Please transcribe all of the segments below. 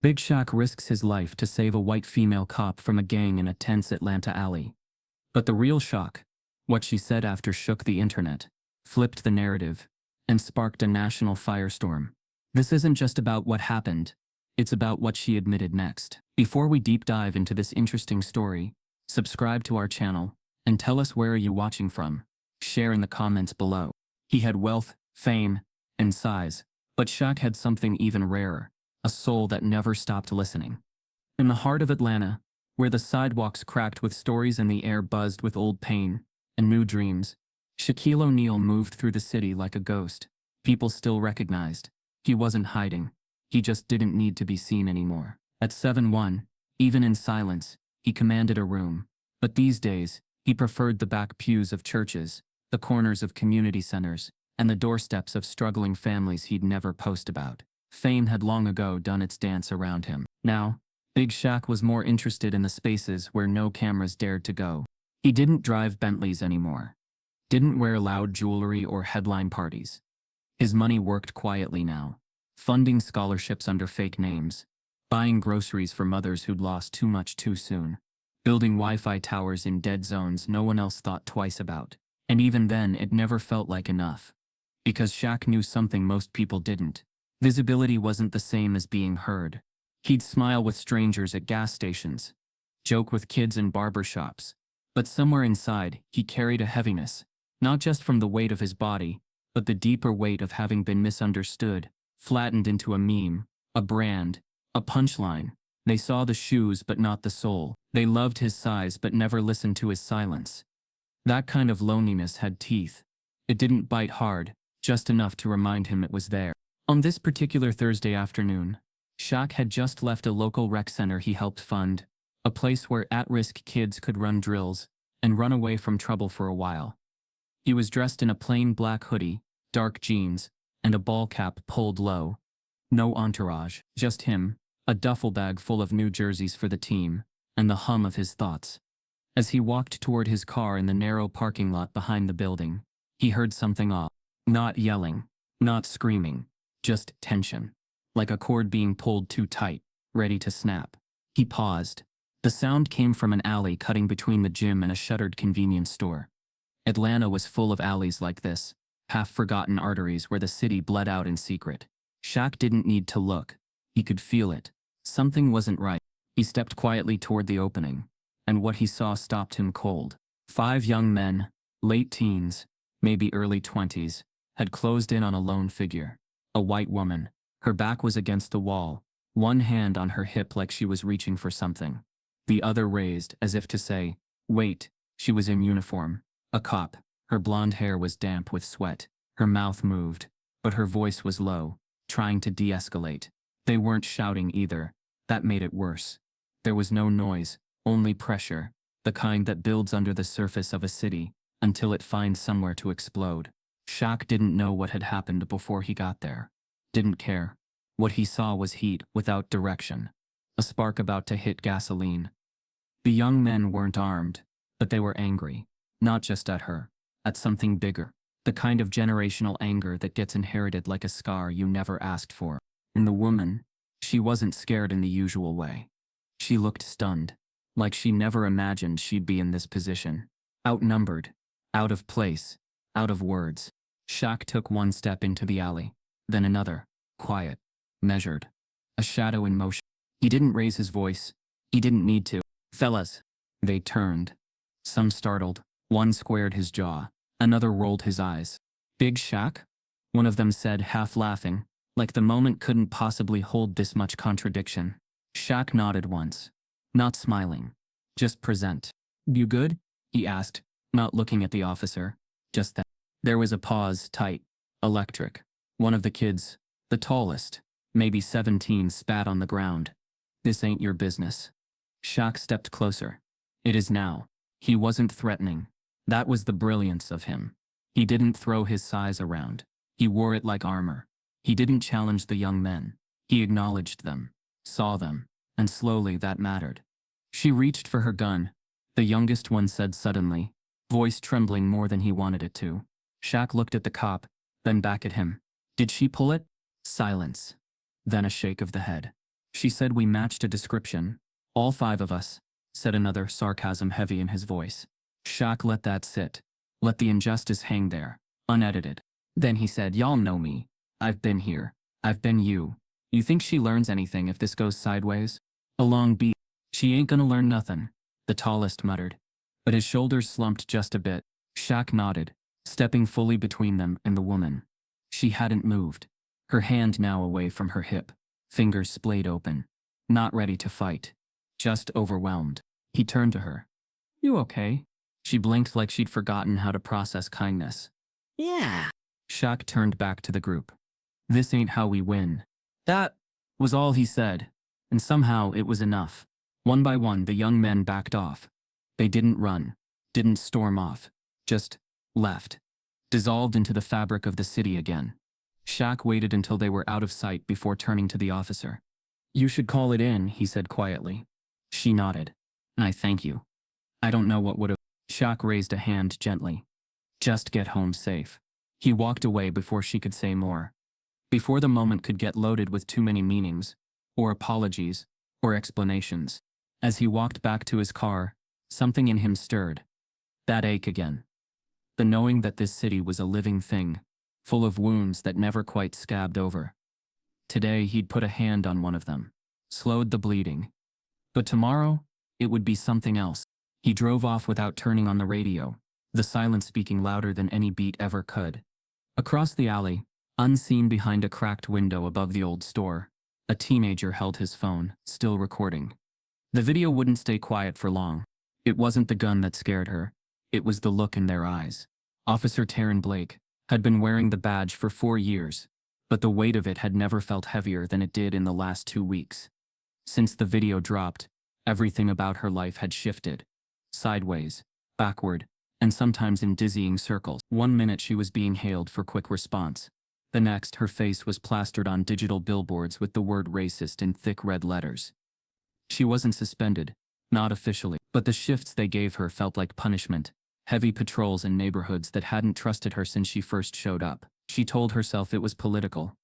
Big Shaq risks his life to save a white female cop from a gang in a tense Atlanta alley. But the real shock, what she said after, shook the internet, flipped the narrative, and sparked a national firestorm. This isn't just about what happened, it's about what she admitted next. Before we deep dive into this interesting story, subscribe to our channel, and tell us where are you watching from. Share in the comments below. He had wealth, fame, and size, but Shaq had something even rarer, a soul that never stopped listening. In the heart of Atlanta, where the sidewalks cracked with stories and the air buzzed with old pain and new dreams, Shaquille O'Neal moved through the city like a ghost. People still recognized. He wasn't hiding. He just didn't need to be seen anymore. At 7'1", even in silence, he commanded a room. But these days, he preferred the back pews of churches, the corners of community centers, and the doorsteps of struggling families he'd never post about. Fame had long ago done its dance around him. Now, Big Shaq was more interested in the spaces where no cameras dared to go. He didn't drive Bentleys anymore. Didn't wear loud jewelry or headline parties. His money worked quietly now, funding scholarships under fake names, buying groceries for mothers who'd lost too much too soon, building Wi-Fi towers in dead zones no one else thought twice about. And even then, it never felt like enough. Because Shaq knew something most people didn't. Visibility wasn't the same as being heard. He'd smile with strangers at gas stations, joke with kids in barber shops, but somewhere inside, he carried a heaviness, not just from the weight of his body, but the deeper weight of having been misunderstood, flattened into a meme, a brand, a punchline. They saw the shoes but not the soul. They loved his size but never listened to his silence. That kind of loneliness had teeth. It didn't bite hard, just enough to remind him it was there. On this particular Thursday afternoon, Shaq had just left a local rec center he helped fund, a place where at-risk kids could run drills and run away from trouble for a while. He was dressed in a plain black hoodie, dark jeans, and a ball cap pulled low. No entourage, just him, a duffel bag full of new jerseys for the team, and the hum of his thoughts. As he walked toward his car in the narrow parking lot behind the building, he heard something off. Not yelling, not screaming, just tension. Like a cord being pulled too tight, ready to snap. He paused. The sound came from an alley cutting between the gym and a shuttered convenience store. Atlanta was full of alleys like this, half-forgotten arteries where the city bled out in secret. Shaq didn't need to look. He could feel it. Something wasn't right. He stepped quietly toward the opening, and what he saw stopped him cold. 5 young men, late teens, maybe early 20s, had closed in on a lone figure. A white woman. Her back was against the wall, one hand on her hip like she was reaching for something. The other raised, as if to say, wait. She was in uniform. A cop. Her blonde hair was damp with sweat. Her mouth moved, but her voice was low, trying to de-escalate. They weren't shouting either. That made it worse. There was no noise, only pressure, the kind that builds under the surface of a city, until it finds somewhere to explode. Shaq didn't know what had happened before he got there. Didn't care. What he saw was heat without direction. A spark about to hit gasoline. The young men weren't armed, but they were angry. Not just at her. At something bigger. The kind of generational anger that gets inherited like a scar you never asked for. And the woman, she wasn't scared in the usual way. She looked stunned. Like she never imagined she'd be in this position. Outnumbered. Out of place. Out of words. Shaq took one step into the alley. Then another. Quiet. Measured. A shadow in motion. He didn't raise his voice. He didn't need to. Fellas. They turned. Some startled. One squared his jaw. Another rolled his eyes. Big Shaq? One of them said, half laughing, like the moment couldn't possibly hold this much contradiction. Shaq nodded once. Not smiling. Just present. You good? He asked, not looking at the officer. Just that. There was a pause, tight. Electric. One of the kids, the tallest, maybe 17, spat on the ground. This ain't your business. Shaq stepped closer. It is now. He wasn't threatening. That was the brilliance of him. He didn't throw his size around. He wore it like armor. He didn't challenge the young men. He acknowledged them, saw them, and slowly that mattered. She reached for her gun. The youngest one said suddenly, voice trembling more than he wanted it to. Shaq looked at the cop, then back at him. Did she pull it? Silence. Then a shake of the head. She said we matched a description. All 5 of us, said another, sarcasm heavy in his voice. Shaq let that sit. Let the injustice hang there, unedited. Then he said, y'all know me. I've been here. I've been you. You think she learns anything if this goes sideways? A long beat. She ain't gonna learn nothing, the tallest muttered. But his shoulders slumped just a bit. Shaq nodded, stepping fully between them and the woman. She hadn't moved, her hand now away from her hip, fingers splayed open. Not ready to fight, just overwhelmed. He turned to her. You okay? She blinked like she'd forgotten how to process kindness. Yeah. Shaq turned back to the group. This ain't how we win. That was all he said, and somehow it was enough. One by one, the young men backed off. They didn't run, didn't storm off, just left, dissolved into the fabric of the city again. Shaq waited until they were out of sight before turning to the officer. You should call it in, he said quietly. She nodded. I thank you. I don't know what would have. Shaq raised a hand gently. Just get home safe. He walked away before she could say more. Before the moment could get loaded with too many meanings, or apologies, or explanations. As he walked back to his car, something in him stirred. That ache again. The knowing that this city was a living thing, full of wounds that never quite scabbed over. Today he'd put a hand on one of them, slowed the bleeding. But tomorrow, it would be something else. He drove off without turning on the radio, the silence speaking louder than any beat ever could. Across the alley, unseen behind a cracked window above the old store, a teenager held his phone, still recording. The video wouldn't stay quiet for long. It wasn't the gun that scared her. It was the look in their eyes. Officer Taryn Blake had been wearing the badge for 4 years, but the weight of it had never felt heavier than it did in the last 2 weeks. Since the video dropped, everything about her life had shifted. Sideways, backward, and sometimes in dizzying circles. 1 minute she was being hailed for quick response. The next, her face was plastered on digital billboards with the word racist in thick red letters. She wasn't suspended, not officially, but the shifts they gave her felt like punishment. Heavy patrols in neighborhoods that hadn't trusted her since she first showed up. She told herself it was political.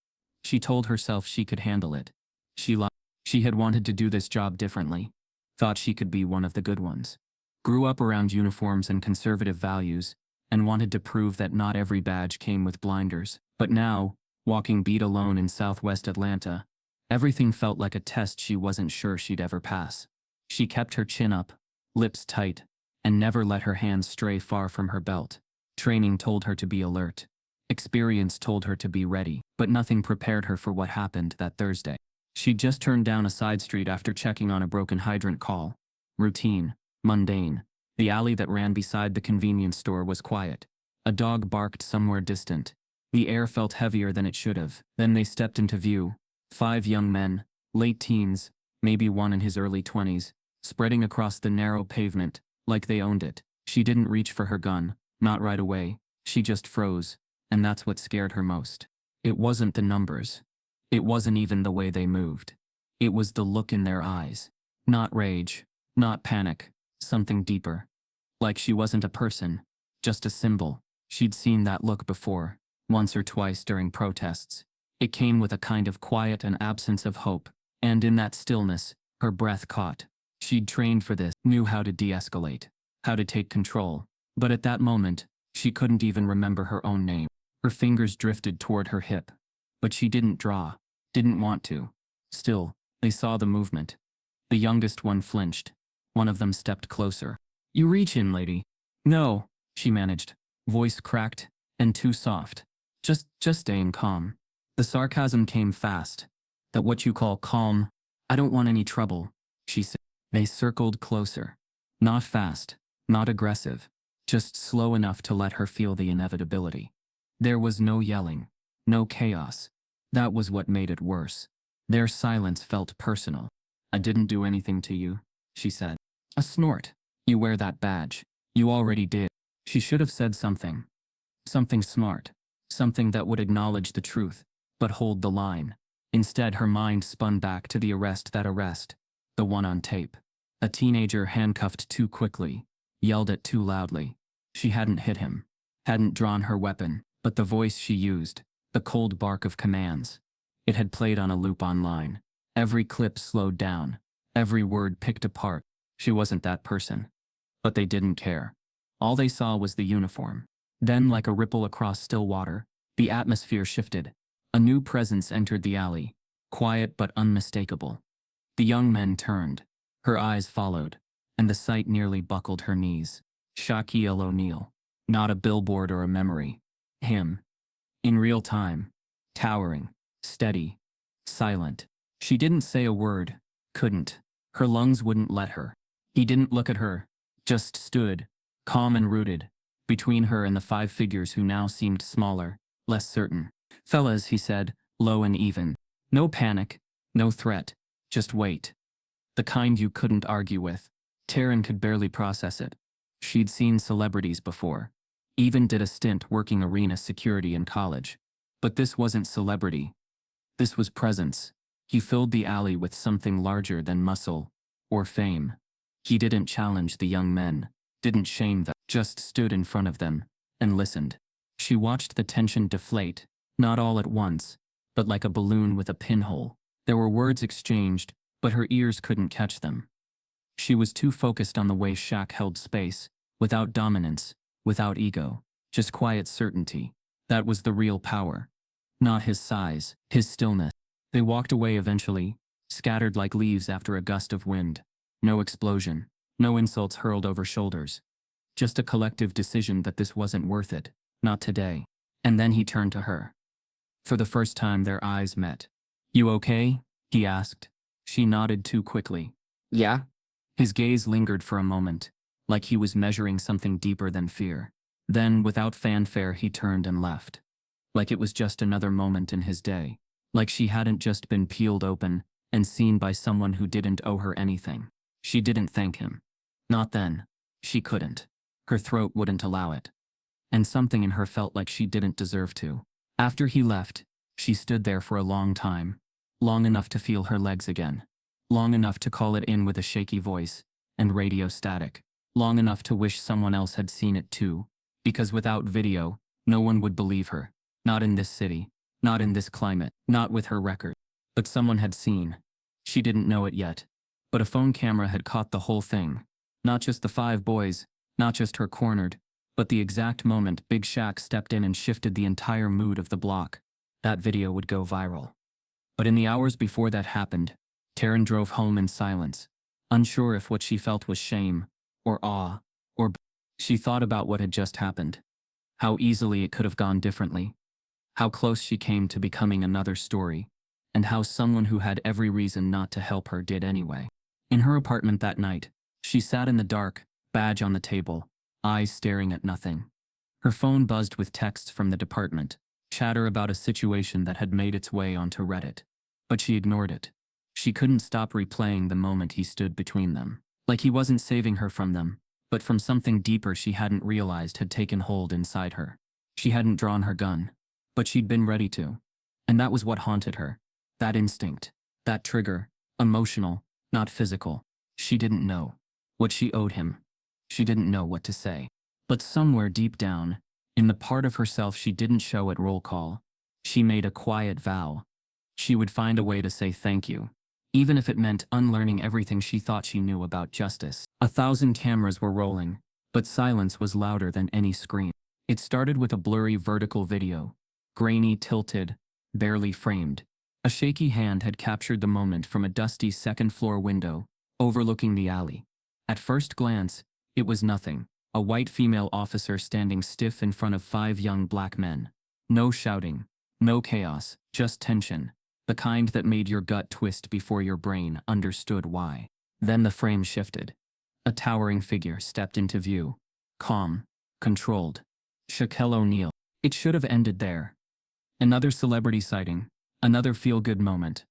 She told herself she could handle it. She lied. She had wanted to do this job differently. Thought she could be one of the good ones. Grew up around uniforms and conservative values, and wanted to prove that not every badge came with blinders. But now, walking beat alone in Southwest Atlanta, everything felt like a test she wasn't sure she'd ever pass. She kept her chin up, lips tight, and never let her hands stray far from her belt. Training told her to be alert. Experience told her to be ready, but nothing prepared her for what happened that Thursday. She'd just turned down a side street after checking on a broken hydrant call. Routine, mundane. The alley that ran beside the convenience store was quiet. A dog barked somewhere distant. The air felt heavier than it should have. Then they stepped into view. 5 young men, late teens, maybe one in his early 20s, spreading across the narrow pavement, like they owned it. She didn't reach for her gun, not right away. She just froze, and that's what scared her most. It wasn't the numbers. It wasn't even the way they moved. It was the look in their eyes. Not rage, not panic, something deeper. Like she wasn't a person, just a symbol. She'd seen that look before, once or twice during protests. It came with a kind of quiet and absence of hope, and in that stillness, her breath caught. She'd trained for this, knew how to de-escalate, how to take control. But at that moment, she couldn't even remember her own name. Her fingers drifted toward her hip. But she didn't draw, didn't want to. Still, they saw the movement. The youngest one flinched. One of them stepped closer. You reach in, lady. No, she managed, voice cracked and too soft. Just staying calm. The sarcasm came fast. That what you call calm? I don't want any trouble, she said. They circled closer. Not fast, not aggressive, just slow enough to let her feel the inevitability. There was no yelling, no chaos. That was what made it worse. Their silence felt personal. I didn't do anything to you, she said. A snort. You wear that badge. You already did. She should have said something. Something smart. Something that would acknowledge the truth, but hold the line. Instead, her mind spun back to the arrest, the one on tape. A teenager handcuffed too quickly, yelled at too loudly. She hadn't hit him, hadn't drawn her weapon, but the voice she used, the cold bark of commands. It had played on a loop online, Every clip slowed down. Every word picked apart. She wasn't that person. But they didn't care. All they saw was the uniform. Then, like a ripple across still water, the atmosphere shifted. A new presence entered the alley, quiet but unmistakable. The young men turned. Her eyes followed, and the sight nearly buckled her knees. Shaquille O'Neal. Not a billboard or a memory. Him. In real time. Towering. Steady. Silent. She didn't say a word. Couldn't. Her lungs wouldn't let her. He didn't look at her. Just stood, calm and rooted, between her and the five figures who now seemed smaller, less certain. "Fellas," he said, low and even. "No panic. No threat. Just wait." The kind you couldn't argue with. Taryn could barely process it. She'd seen celebrities before. Even did a stint working arena security in college. But this wasn't celebrity. This was presence. He filled the alley with something larger than muscle or fame. He didn't challenge the young men, didn't shame them, just stood in front of them and listened. She watched the tension deflate, not all at once, but like a balloon with a pinhole. There were words exchanged, but her ears couldn't catch them. She was too focused on the way Shaq held space, without dominance, without ego, just quiet certainty. That was the real power. Not his size, his stillness. They walked away eventually, scattered like leaves after a gust of wind. No explosion, no insults hurled over shoulders. Just a collective decision that this wasn't worth it, not today. And then he turned to her. For the first time their eyes met. "You okay?" he asked. She nodded too quickly. Yeah? His gaze lingered for a moment, like he was measuring something deeper than fear. Then, without fanfare, he turned and left. Like it was just another moment in his day. Like she hadn't just been peeled open and seen by someone who didn't owe her anything. She didn't thank him. Not then. She couldn't. Her throat wouldn't allow it. And something in her felt like she didn't deserve to. After he left, she stood there for a long time. Long enough to feel her legs again. Long enough to call it in with a shaky voice and radio static. Long enough to wish someone else had seen it too. Because without video, no one would believe her. Not in this city. Not in this climate. Not with her record. But someone had seen. She didn't know it yet. But a phone camera had caught the whole thing. Not just the five boys, not just her cornered, but the exact moment Big Shaq stepped in and shifted the entire mood of the block. That video would go viral. But in the hours before that happened, Taryn drove home in silence, unsure if what she felt was shame, or awe, or she thought about what had just happened. How easily it could have gone differently. How close she came to becoming another story, and how someone who had every reason not to help her did anyway. In her apartment that night, she sat in the dark, badge on the table, eyes staring at nothing. Her phone buzzed with texts from the department, chatter about a situation that had made its way onto Reddit. But she ignored it. She couldn't stop replaying the moment he stood between them. Like he wasn't saving her from them, but from something deeper she hadn't realized had taken hold inside her. She hadn't drawn her gun, but she'd been ready to. And that was what haunted her. That instinct. That trigger. Emotional, not physical. She didn't know what she owed him. She didn't know what to say. But somewhere deep down, in the part of herself she didn't show at roll call, she made a quiet vow. She would find a way to say thank you, even if it meant unlearning everything she thought she knew about justice. 1,000 cameras were rolling, but silence was louder than any scream. It started with a blurry vertical video, grainy, tilted, barely framed. A shaky hand had captured the moment from a dusty second-floor window, overlooking the alley. At first glance, it was nothing. A white female officer standing stiff in front of 5 young black men. No shouting, no chaos, just tension. The kind that made your gut twist before your brain understood why. Then the frame shifted. A towering figure stepped into view. Calm, controlled. Shaquille O'Neal. It should have ended there. Another celebrity sighting. Another feel-good moment.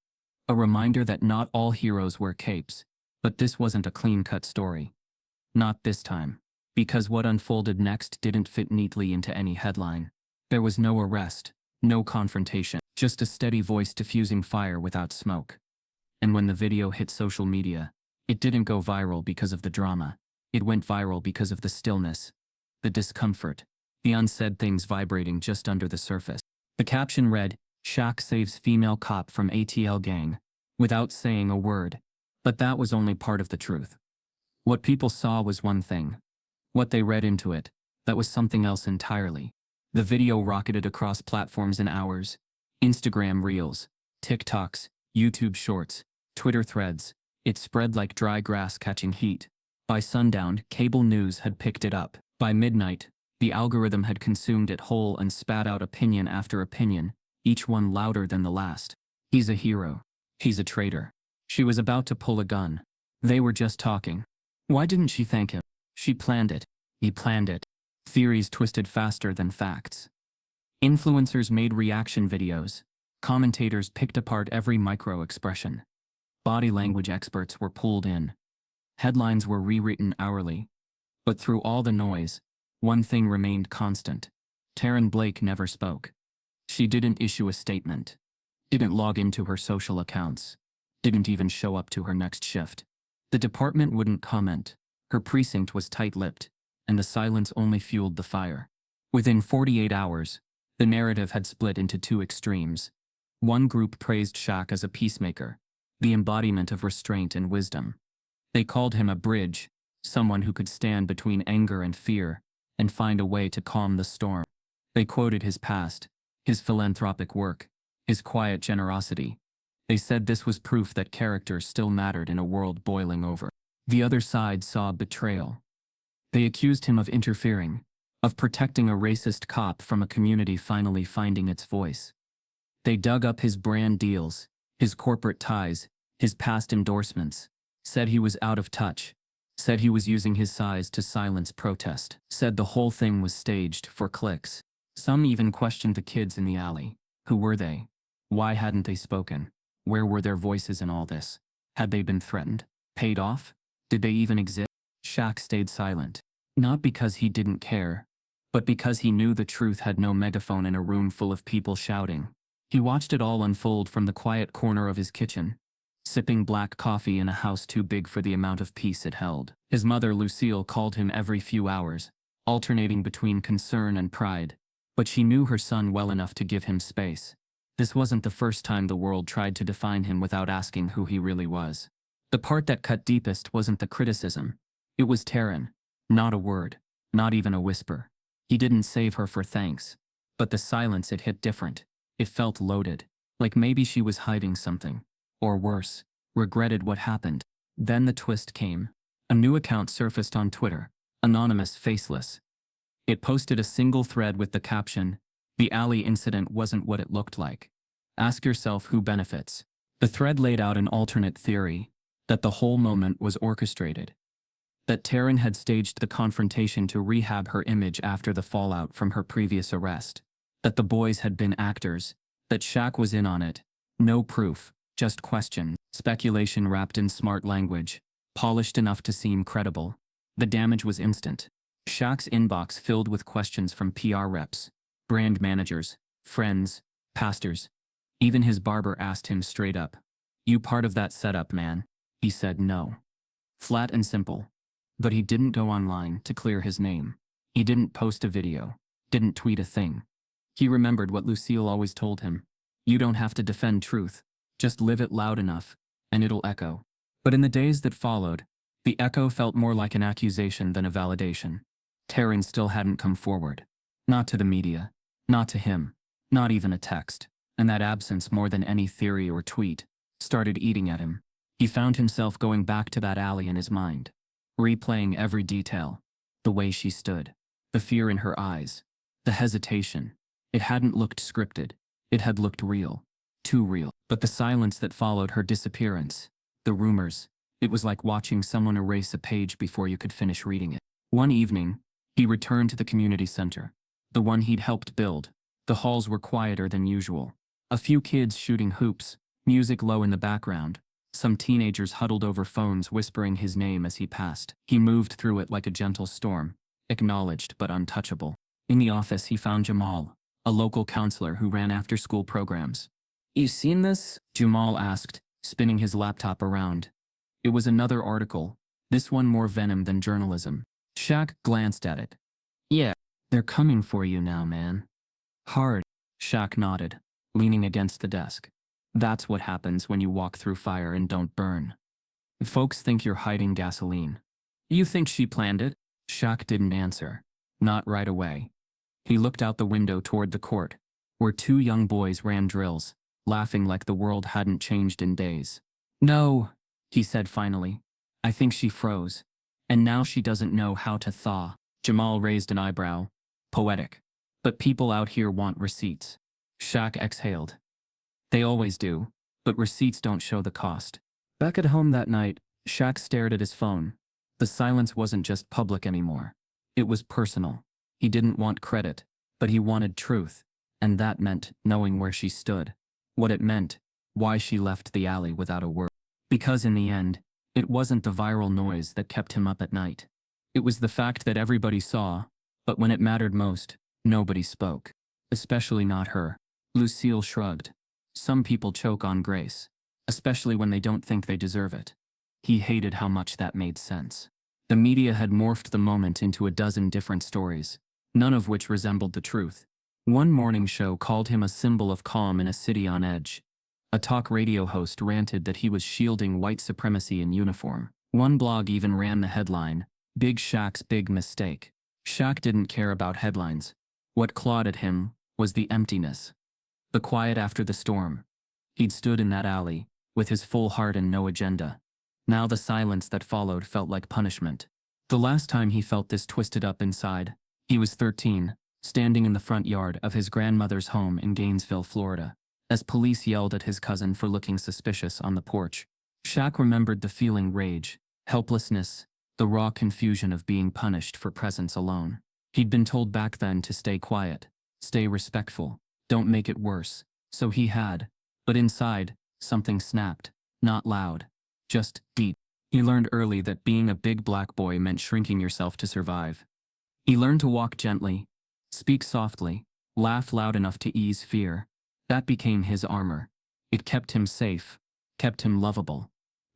A reminder that not all heroes wear capes. But this wasn't a clean-cut story. Not this time. Because what unfolded next didn't fit neatly into any headline. There was no arrest, no confrontation, just a steady voice diffusing fire without smoke. And when the video hit social media, it didn't go viral because of the drama. It went viral because of the stillness, the discomfort, the unsaid things vibrating just under the surface. The caption read, "Shaq saves female cop from ATL gang. without saying a word. But that was only part of the truth. What people saw was one thing. What they read into it, that was something else entirely. The video rocketed across platforms in hours. Instagram Reels, TikToks, YouTube Shorts, Twitter threads. It spread like dry grass catching heat. By sundown, cable news had picked it up. By midnight, the algorithm had consumed it whole and spat out opinion after opinion, each one louder than the last. He's a hero. He's a traitor. She was about to pull a gun. They were just talking. Why didn't she thank him? She planned it. He planned it. Theories twisted faster than facts. Influencers made reaction videos. Commentators picked apart every micro-expression. Body language experts were pulled in. Headlines were rewritten hourly. But through all the noise, one thing remained constant. Taryn Blake never spoke. She didn't issue a statement. Didn't log into her social accounts. Didn't even show up to her next shift. The department wouldn't comment. Her precinct was tight-lipped, and the silence only fueled the fire. Within 48 hours, the narrative had split into two extremes. One group praised Shaq as a peacemaker, the embodiment of restraint and wisdom. They called him a bridge, someone who could stand between anger and fear, and find a way to calm the storm. They quoted his past, his philanthropic work, his quiet generosity. They said this was proof that character still mattered in a world boiling over. The other side saw betrayal. They accused him of interfering, of protecting a racist cop from a community finally finding its voice. They dug up his brand deals, his corporate ties, his past endorsements, said he was out of touch, said he was using his size to silence protest, said the whole thing was staged for clicks. Some even questioned the kids in the alley. Who were they? Why hadn't they spoken? Where were their voices in all this? Had they been threatened? Paid off? Did they even exist? Shaq stayed silent. Not because he didn't care, but because he knew the truth had no megaphone in a room full of people shouting. He watched it all unfold from the quiet corner of his kitchen, sipping black coffee in a house too big for the amount of peace it held. His mother, Lucille, called him every few hours, alternating between concern and pride, but she knew her son well enough to give him space. This wasn't the first time the world tried to define him without asking who he really was. The part that cut deepest wasn't the criticism. It was Taryn. Not a word, not even a whisper. He didn't save her for thanks. But the silence, it hit different. It felt loaded, like maybe she was hiding something. Or worse, regretted what happened. Then the twist came. A new account surfaced on Twitter, anonymous, faceless. It posted a single thread with the caption, "The alley incident wasn't what it looked like. Ask yourself who benefits." The thread laid out an alternate theory, that the whole moment was orchestrated. That Taryn had staged the confrontation to rehab her image after the fallout from her previous arrest. That the boys had been actors. That Shaq was in on it. No proof, just question, speculation wrapped in smart language, polished enough to seem credible. The damage was instant. Shaq's inbox filled with questions from PR reps, brand managers, friends, pastors. Even his barber asked him straight up, "You part of that setup, man?" He said no. Flat and simple. But he didn't go online to clear his name. He didn't post a video, didn't tweet a thing. He remembered what Lucille always told him. You don't have to defend truth, just live it loud enough, and it'll echo. But in the days that followed, the echo felt more like an accusation than a validation. Taryn still hadn't come forward. Not to the media, not to him, not even a text. And that absence, more than any theory or tweet, started eating at him. He found himself going back to that alley in his mind, replaying every detail. The way she stood, the fear in her eyes, the hesitation. It hadn't looked scripted. It had looked real. Too real. But the silence that followed her disappearance, the rumors, it was like watching someone erase a page before you could finish reading it. One evening, he returned to the community center, the one he'd helped build. The halls were quieter than usual. A few kids shooting hoops, music low in the background. Some teenagers huddled over phones whispering his name as he passed. He moved through it like a gentle storm, acknowledged but untouchable. In the office he found Jamal, a local counselor who ran after-school programs. "You seen this?" Jamal asked, spinning his laptop around. It was another article, this one more venom than journalism. Shaq glanced at it. "Yeah, they're coming for you now, man." "Hard." Shaq nodded, leaning against the desk. That's what happens when you walk through fire and don't burn. Folks think you're hiding gasoline. You think she planned it? Shaq didn't answer. Not right away. He looked out the window toward the court, where two young boys ran drills, laughing like the world hadn't changed in days. No, he said finally. I think she froze. And now she doesn't know how to thaw. Jamal raised an eyebrow. Poetic. But people out here want receipts. Shaq exhaled. They always do, but receipts don't show the cost. Back at home that night, Shaq stared at his phone. The silence wasn't just public anymore. It was personal. He didn't want credit, but he wanted truth, and that meant knowing where she stood. What it meant, why she left the alley without a word. Because in the end, it wasn't the viral noise that kept him up at night. It was the fact that everybody saw, but when it mattered most, nobody spoke. Especially not her. Lucille shrugged. Some people choke on grace, especially when they don't think they deserve it. He hated how much that made sense. The media had morphed the moment into a dozen different stories, none of which resembled the truth. One morning show called him a symbol of calm in a city on edge. A talk radio host ranted that he was shielding white supremacy in uniform. One blog even ran the headline, "Big Shaq's Big Mistake." Shaq didn't care about headlines. What clawed at him was the emptiness. The quiet after the storm. He'd stood in that alley, with his full heart and no agenda. Now the silence that followed felt like punishment. The last time he felt this twisted up inside, he was 13, standing in the front yard of his grandmother's home in Gainesville, Florida, as police yelled at his cousin for looking suspicious on the porch. Shaq remembered the feeling: rage, helplessness, the raw confusion of being punished for presence alone. He'd been told back then to stay quiet, stay respectful, don't make it worse, so he had. But inside, something snapped, not loud, just deep. He learned early that being a big black boy meant shrinking yourself to survive. He learned to walk gently, speak softly, laugh loud enough to ease fear. That became his armor. It kept him safe, kept him lovable.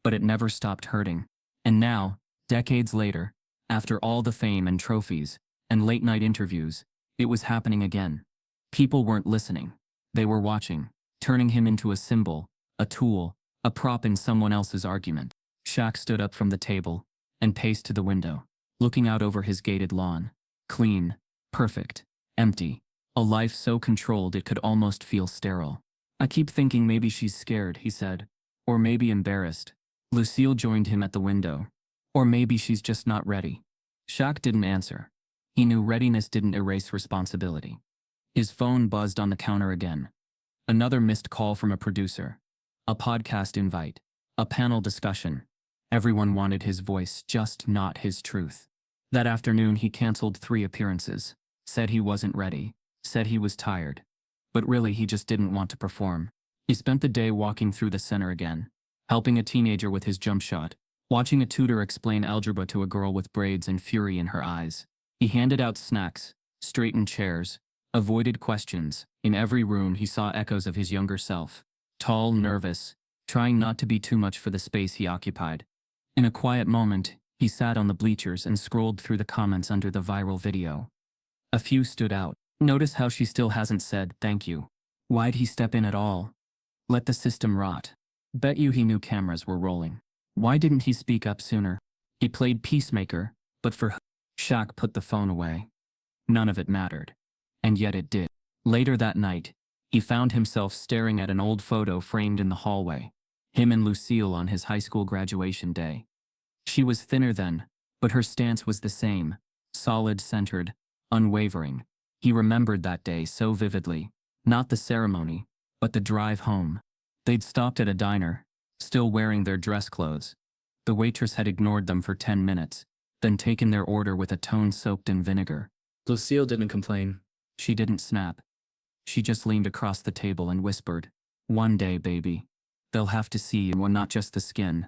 But it never stopped hurting. And now, decades later, after all the fame and trophies, and late-night interviews, it was happening again. People weren't listening. They were watching, turning him into a symbol, a tool, a prop in someone else's argument. Shaq stood up from the table and paced to the window, looking out over his gated lawn. Clean, perfect, empty. A life so controlled it could almost feel sterile. I keep thinking maybe she's scared, he said. Or maybe embarrassed. Lucille joined him at the window. Or maybe she's just not ready. Shaq didn't answer. He knew readiness didn't erase responsibility. His phone buzzed on the counter again. Another missed call from a producer. A podcast invite. A panel discussion. Everyone wanted his voice, just not his truth. That afternoon he canceled 3 appearances. Said he wasn't ready. Said he was tired. But really he just didn't want to perform. He spent the day walking through the center again, helping a teenager with his jump shot, watching a tutor explain algebra to a girl with braids and fury in her eyes. He handed out snacks, straightened chairs, avoided questions. In every room he saw echoes of his younger self. Tall, nervous, trying not to be too much for the space he occupied. In a quiet moment, he sat on the bleachers and scrolled through the comments under the viral video. A few stood out. Notice how she still hasn't said thank you. Why'd he step in at all? Let the system rot. Bet you he knew cameras were rolling. Why didn't he speak up sooner? He played peacemaker, but for who? Shaq put the phone away. None of it mattered. And yet it did. Later that night, he found himself staring at an old photo framed in the hallway. Him and Lucille on his high school graduation day. She was thinner then, but her stance was the same. Solid, centered, unwavering. He remembered that day so vividly. Not the ceremony, but the drive home. They'd stopped at a diner, still wearing their dress clothes. The waitress had ignored them for 10 minutes, then taken their order with a tone soaked in vinegar. Lucille didn't complain. She didn't snap. She just leaned across the table and whispered, "One day, baby. They'll have to see you, not just the skin,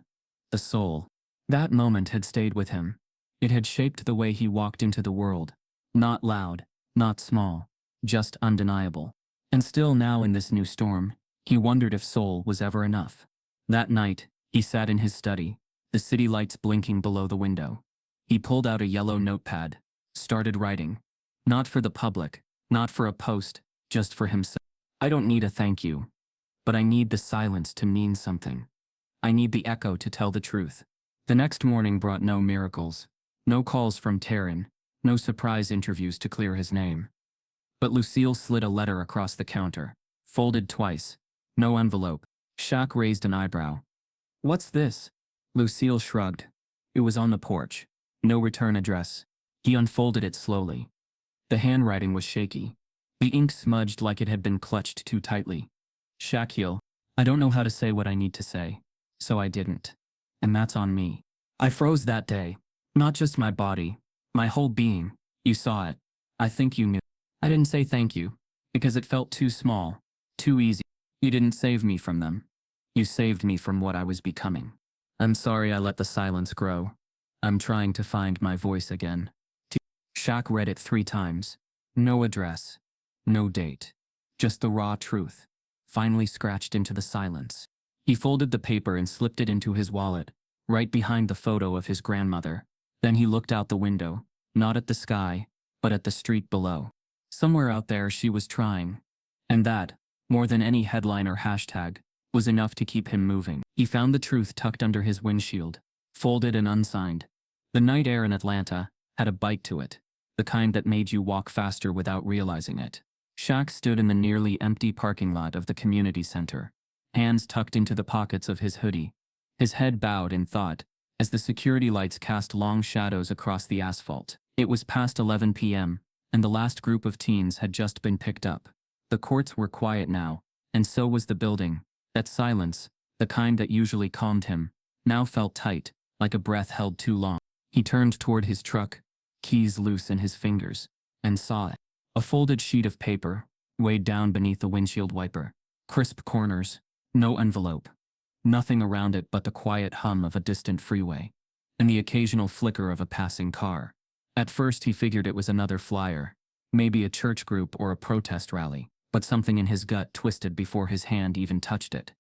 the soul." That moment had stayed with him. It had shaped the way he walked into the world. Not loud, not small, just undeniable. And still now in this new storm, he wondered if soul was ever enough. That night, he sat in his study, the city lights blinking below the window. He pulled out a yellow notepad, started writing. Not for the public, not for a post, just for himself. I don't need a thank you. but I need the silence to mean something. I need the echo to tell the truth. The next morning brought no miracles. No calls from Taryn. No surprise interviews to clear his name. But Lucille slid a letter across the counter. Folded twice. No envelope. Shaq raised an eyebrow. "What's this?" Lucille shrugged. It was on the porch. No return address. He unfolded it slowly. The handwriting was shaky. The ink smudged like it had been clutched too tightly. "Shaquille, I don't know how to say what I need to say. So I didn't. And that's on me. I froze that day. Not just my body. My whole being. You saw it. I think you knew. I didn't say thank you. Because it felt too small. Too easy. You didn't save me from them. You saved me from what I was becoming. I'm sorry I let the silence grow. I'm trying to find my voice again." Shaq read it 3 times. No address. No date. Just the raw truth. Finally scratched into the silence. He folded the paper and slipped it into his wallet, right behind the photo of his grandmother. Then he looked out the window, not at the sky, but at the street below. Somewhere out there she was trying. And that, more than any headline or hashtag, was enough to keep him moving. He found the truth tucked under his windshield, folded and unsigned. The night air in Atlanta had a bite to it, the kind that made you walk faster without realizing it. Shaq stood in the nearly empty parking lot of the community center, hands tucked into the pockets of his hoodie, his head bowed in thought, as the security lights cast long shadows across the asphalt. It was past 11 p.m., and the last group of teens had just been picked up. The courts were quiet now, and so was the building. That silence, the kind that usually calmed him, now felt tight, like a breath held too long. He turned toward his truck, keys loose in his fingers, and saw it. A folded sheet of paper, weighed down beneath the windshield wiper. Crisp corners, no envelope. Nothing around it but the quiet hum of a distant freeway, and the occasional flicker of a passing car. At first he figured it was another flyer, maybe a church group or a protest rally, but something in his gut twisted before his hand even touched it.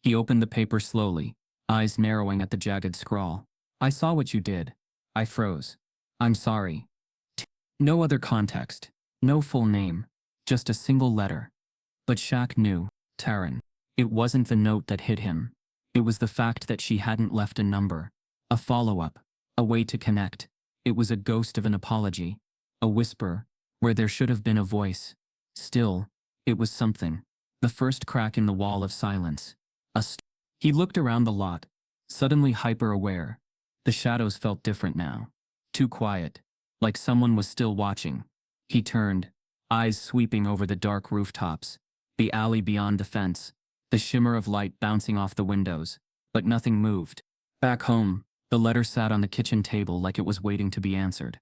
He opened the paper slowly, eyes narrowing at the jagged scrawl. "I saw what you did. I froze. I'm sorry." No other context, no full name, just a single letter. But Shaq knew, Taryn. It wasn't the note that hit him. It was the fact that she hadn't left a number, a follow-up, a way to connect. It was a ghost of an apology, a whisper, where there should have been a voice. Still, it was something. The first crack in the wall of silence. He looked around the lot, suddenly hyper-aware. The shadows felt different now. Too quiet, like someone was still watching. He turned, eyes sweeping over the dark rooftops, the alley beyond the fence, the shimmer of light bouncing off the windows, but nothing moved. Back home, the letter sat on the kitchen table like it was waiting to be answered.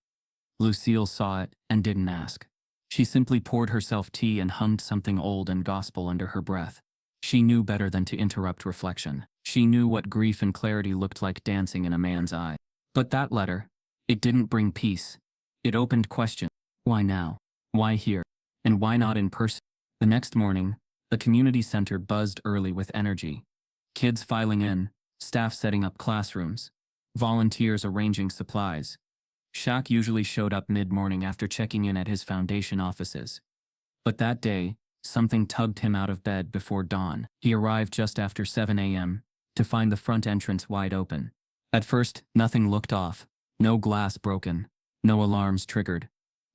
Lucille saw it and didn't ask. She simply poured herself tea and hummed something old and gospel under her breath. She knew better than to interrupt reflection. She knew what grief and clarity looked like dancing in a man's eye. But that letter, it didn't bring peace. It opened questions. Why now? Why here? And why not in person? The next morning, the community center buzzed early with energy. Kids filing in, staff setting up classrooms, volunteers arranging supplies. Shaq usually showed up mid-morning after checking in at his foundation offices. But that day, something tugged him out of bed before dawn. He arrived just after 7 a.m. to find the front entrance wide open. At first, nothing looked off. No glass broken. No alarms triggered.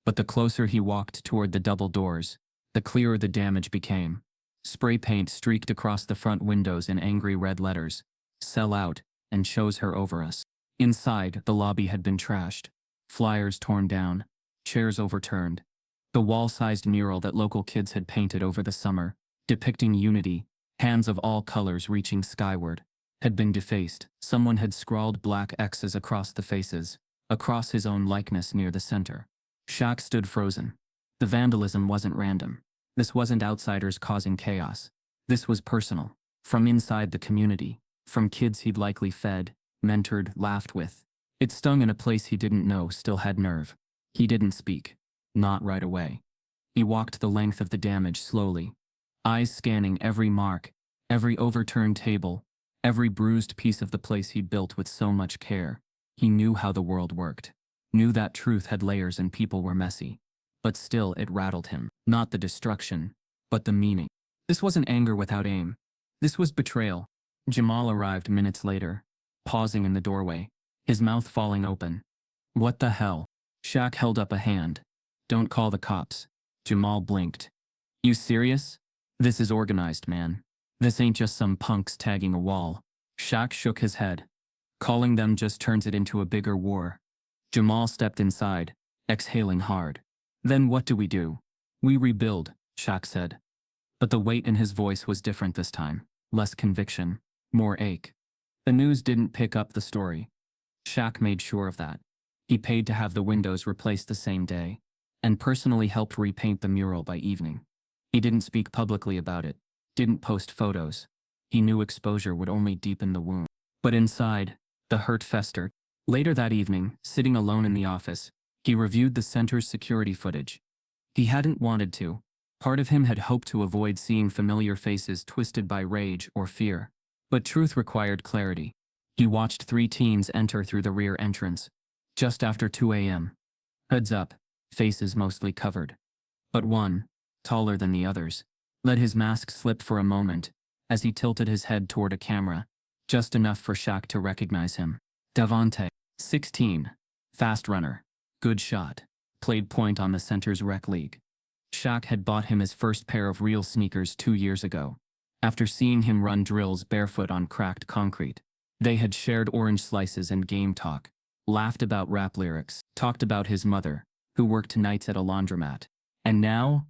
But the closer he walked toward the double doors, the clearer the damage became. Spray paint streaked across the front windows in angry red letters. "Sell out, and chose her over us." Inside, the lobby had been trashed. Flyers torn down. Chairs overturned. The wall-sized mural that local kids had painted over the summer, depicting unity, hands of all colors reaching skyward, had been defaced. Someone had scrawled black X's across the faces, across his own likeness near the center. Shaq stood frozen. The vandalism wasn't random. This wasn't outsiders causing chaos. This was personal. From inside the community. From kids he'd likely fed, mentored, laughed with. It stung in a place he didn't know still had nerve. He didn't speak. Not right away. He walked the length of the damage slowly, eyes scanning every mark, every overturned table, every bruised piece of the place he'd built with so much care. He knew how the world worked. Knew that truth had layers and people were messy. But still it rattled him. Not the destruction, but the meaning. This wasn't anger without aim. This was Betrayal. Jamal arrived minutes later, pausing in the doorway, his mouth falling open. What the hell? Shaq held up a hand. Don't call the cops. Jamal blinked. You serious? This is organized, man. This ain't just some punks tagging a wall. Shaq shook his head. Calling them just turns it into a bigger war. Jamal stepped inside, exhaling hard. Then what do? We rebuild, Shaq said. But the weight in his voice was different this time. Less conviction, more ache. The news didn't pick up the story. Shaq made sure of that. He paid to have the windows replaced the same day, and personally helped repaint the mural by evening. He didn't speak publicly about it, didn't post photos. He knew exposure would only deepen the wound. But inside, the hurt festered. Later that evening, sitting alone in the office, he reviewed the center's security footage. He hadn't wanted to. Part of him had hoped to avoid seeing familiar faces twisted by rage or fear. But truth required clarity. He watched 3 teens enter through the rear entrance, just after 2 a.m. Hoods up, faces mostly covered. But one, taller than the others, let his mask slip for a moment as he tilted his head toward a camera, just enough for Shaq to recognize him. Devontae, 16, fast runner, good shot, played point on the center's rec league. Shaq had bought him his first pair of real sneakers 2 years ago, after seeing him run drills barefoot on cracked concrete. They had shared orange slices and game talk, laughed about rap lyrics, talked about his mother, who worked nights at a laundromat. And now,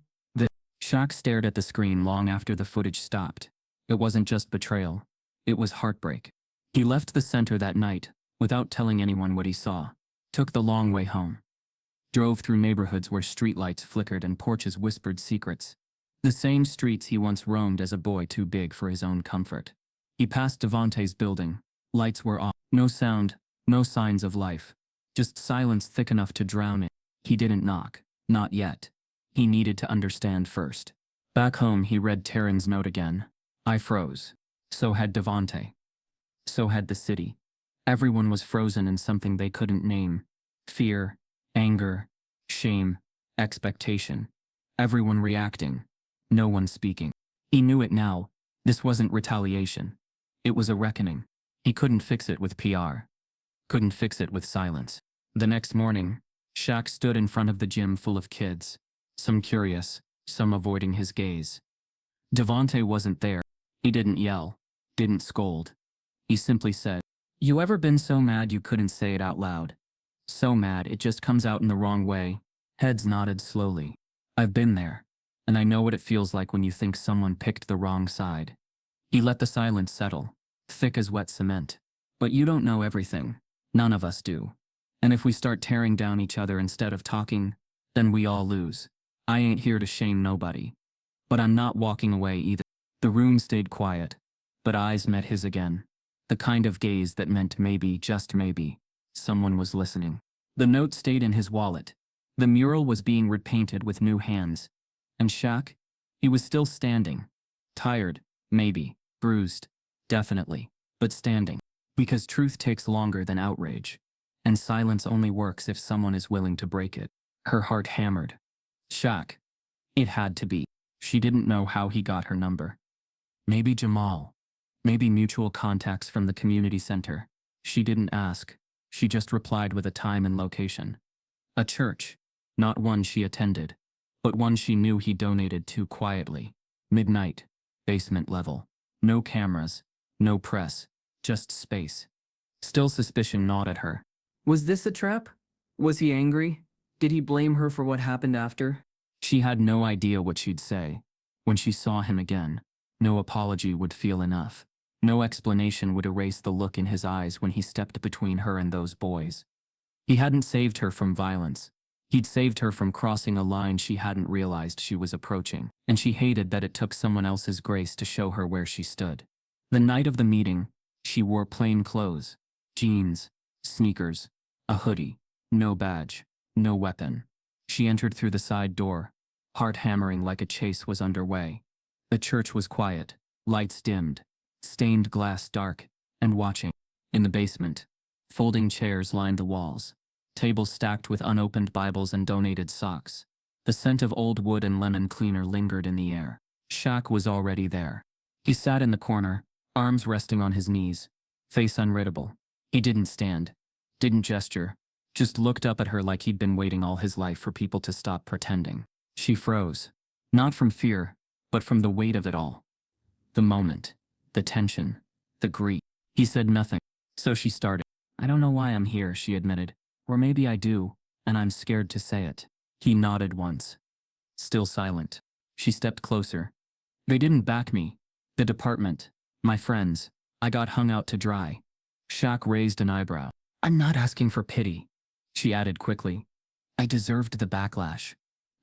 Shaq stared at the screen long after the footage stopped. It wasn't just betrayal. It was heartbreak. He left the center that night, without telling anyone what he saw. Took the long way home. Drove through neighborhoods where streetlights flickered and porches whispered secrets. The same streets he once roamed as a boy too big for his own comfort. He passed Devontae's building. Lights were off. No sound, no signs of life. Just silence thick enough to drown it. He didn't knock. Not yet. He needed to understand first. Back home he read Taryn's note again. I froze. So had Devontae. So had the city. Everyone was frozen in something they couldn't name. Fear, anger, shame, expectation. Everyone reacting. No one speaking. He knew it now. This wasn't retaliation. It was a reckoning. He couldn't fix it with PR. Couldn't fix it with silence. The next morning, Shaq stood in front of the gym full of kids. Some curious, some avoiding his gaze. Devontae wasn't there. He didn't yell, didn't scold. He simply said, "You ever been so mad you couldn't say it out loud? So mad it just comes out in the wrong way?" Heads nodded slowly. "I've been there, and I know what it feels like when you think someone picked the wrong side." He let the silence settle, thick as wet cement. "But you don't know everything. None of us do. And if we start tearing down each other instead of talking, then we all lose. I ain't here to shame nobody. But I'm not walking away either." The room stayed quiet, but eyes met his again. The kind of gaze that meant maybe, just maybe, someone was listening. The note stayed in his wallet. The mural was being repainted with new hands. And Shaq? He was still standing. Tired, maybe. Bruised. Definitely. But standing. Because truth takes longer than outrage. And silence only works if someone is willing to break it. Her heart hammered. Shaq. It had to be. She didn't know how he got her number. Maybe Jamal. Maybe mutual contacts from the community center. She didn't ask. She just replied with a time and location. A church. Not one she attended, but one she knew he donated to quietly. Midnight. Basement level. No cameras. No press. Just space. Still suspicion gnawed at her. Was this a trap? Was he angry? Did he blame her for what happened after? She had no idea what she'd say. When she saw him again, no apology would feel enough. No explanation would erase the look in his eyes when he stepped between her and those boys. He hadn't saved her from violence. He'd saved her from crossing a line she hadn't realized she was approaching, and she hated that it took someone else's grace to show her where she stood. The night of the meeting, she wore plain clothes. Jeans, sneakers, a hoodie, no badge, no weapon. She entered through the side door, heart hammering like a chase was underway. The church was quiet, lights dimmed, stained glass dark, and watching. In the basement, folding chairs lined the walls, tables stacked with unopened Bibles and donated socks. The scent of old wood and lemon cleaner lingered in the air. Shaq was already there. He sat in the corner, arms resting on his knees, face unreadable. He didn't stand, didn't gesture, just looked up at her like he'd been waiting all his life for people to stop pretending. She froze. Not from fear, but from the weight of it all. The moment, the tension, the grief. He said nothing. So she started. I don't know why I'm here, she admitted. Or maybe I do, and I'm scared to say it. He nodded once. Still silent. She stepped closer. They didn't back me. The department. My friends. I got hung out to dry. Shaq raised an eyebrow. I'm not asking for pity, she added quickly. I deserved the backlash.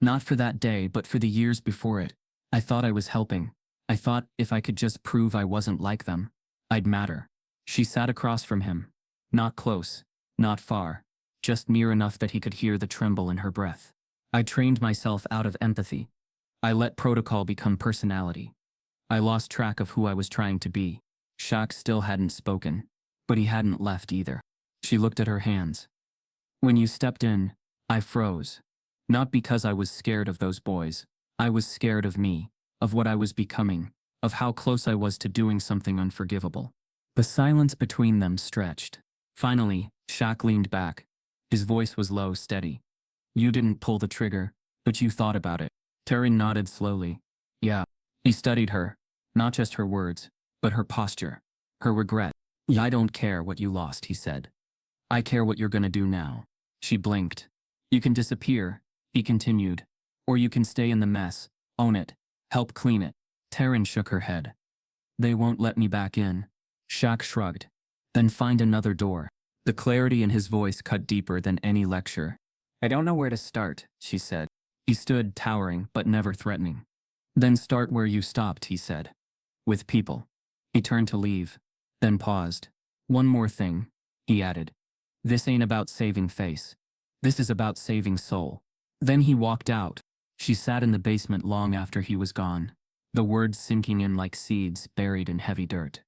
Not for that day, but for the years before it. I thought I was helping. I thought if I could just prove I wasn't like them, I'd matter. She sat across from him. Not close, not far, just near enough that he could hear the tremble in her breath. I trained myself out of empathy. I let protocol become personality. I lost track of who I was trying to be. Shaq still hadn't spoken, but he hadn't left either. She looked at her hands. When you stepped in, I froze. Not because I was scared of those boys. I was scared of me, of what I was becoming, of how close I was to doing something unforgivable. The silence between them stretched. Finally, Shaq leaned back. His voice was low, steady. You didn't pull the trigger, but you thought about it. Taryn nodded slowly. Yeah. He studied her, not just her words, but her posture, her regret. I don't care what you lost, he said. I care what you're gonna do now. She blinked. You can disappear, he continued. Or you can stay in the mess, own it, help clean it. Taryn shook her head. They won't let me back in. Shaq shrugged. Then find another door. The clarity in his voice cut deeper than any lecture. I don't know where to start, she said. He stood towering but never threatening. Then start where you stopped, he said. With people. He turned to leave, then paused. One more thing, he added. This ain't about saving face. This is about saving soul. Then he walked out. She sat in the basement long after he was gone, the words sinking in like seeds buried in heavy dirt.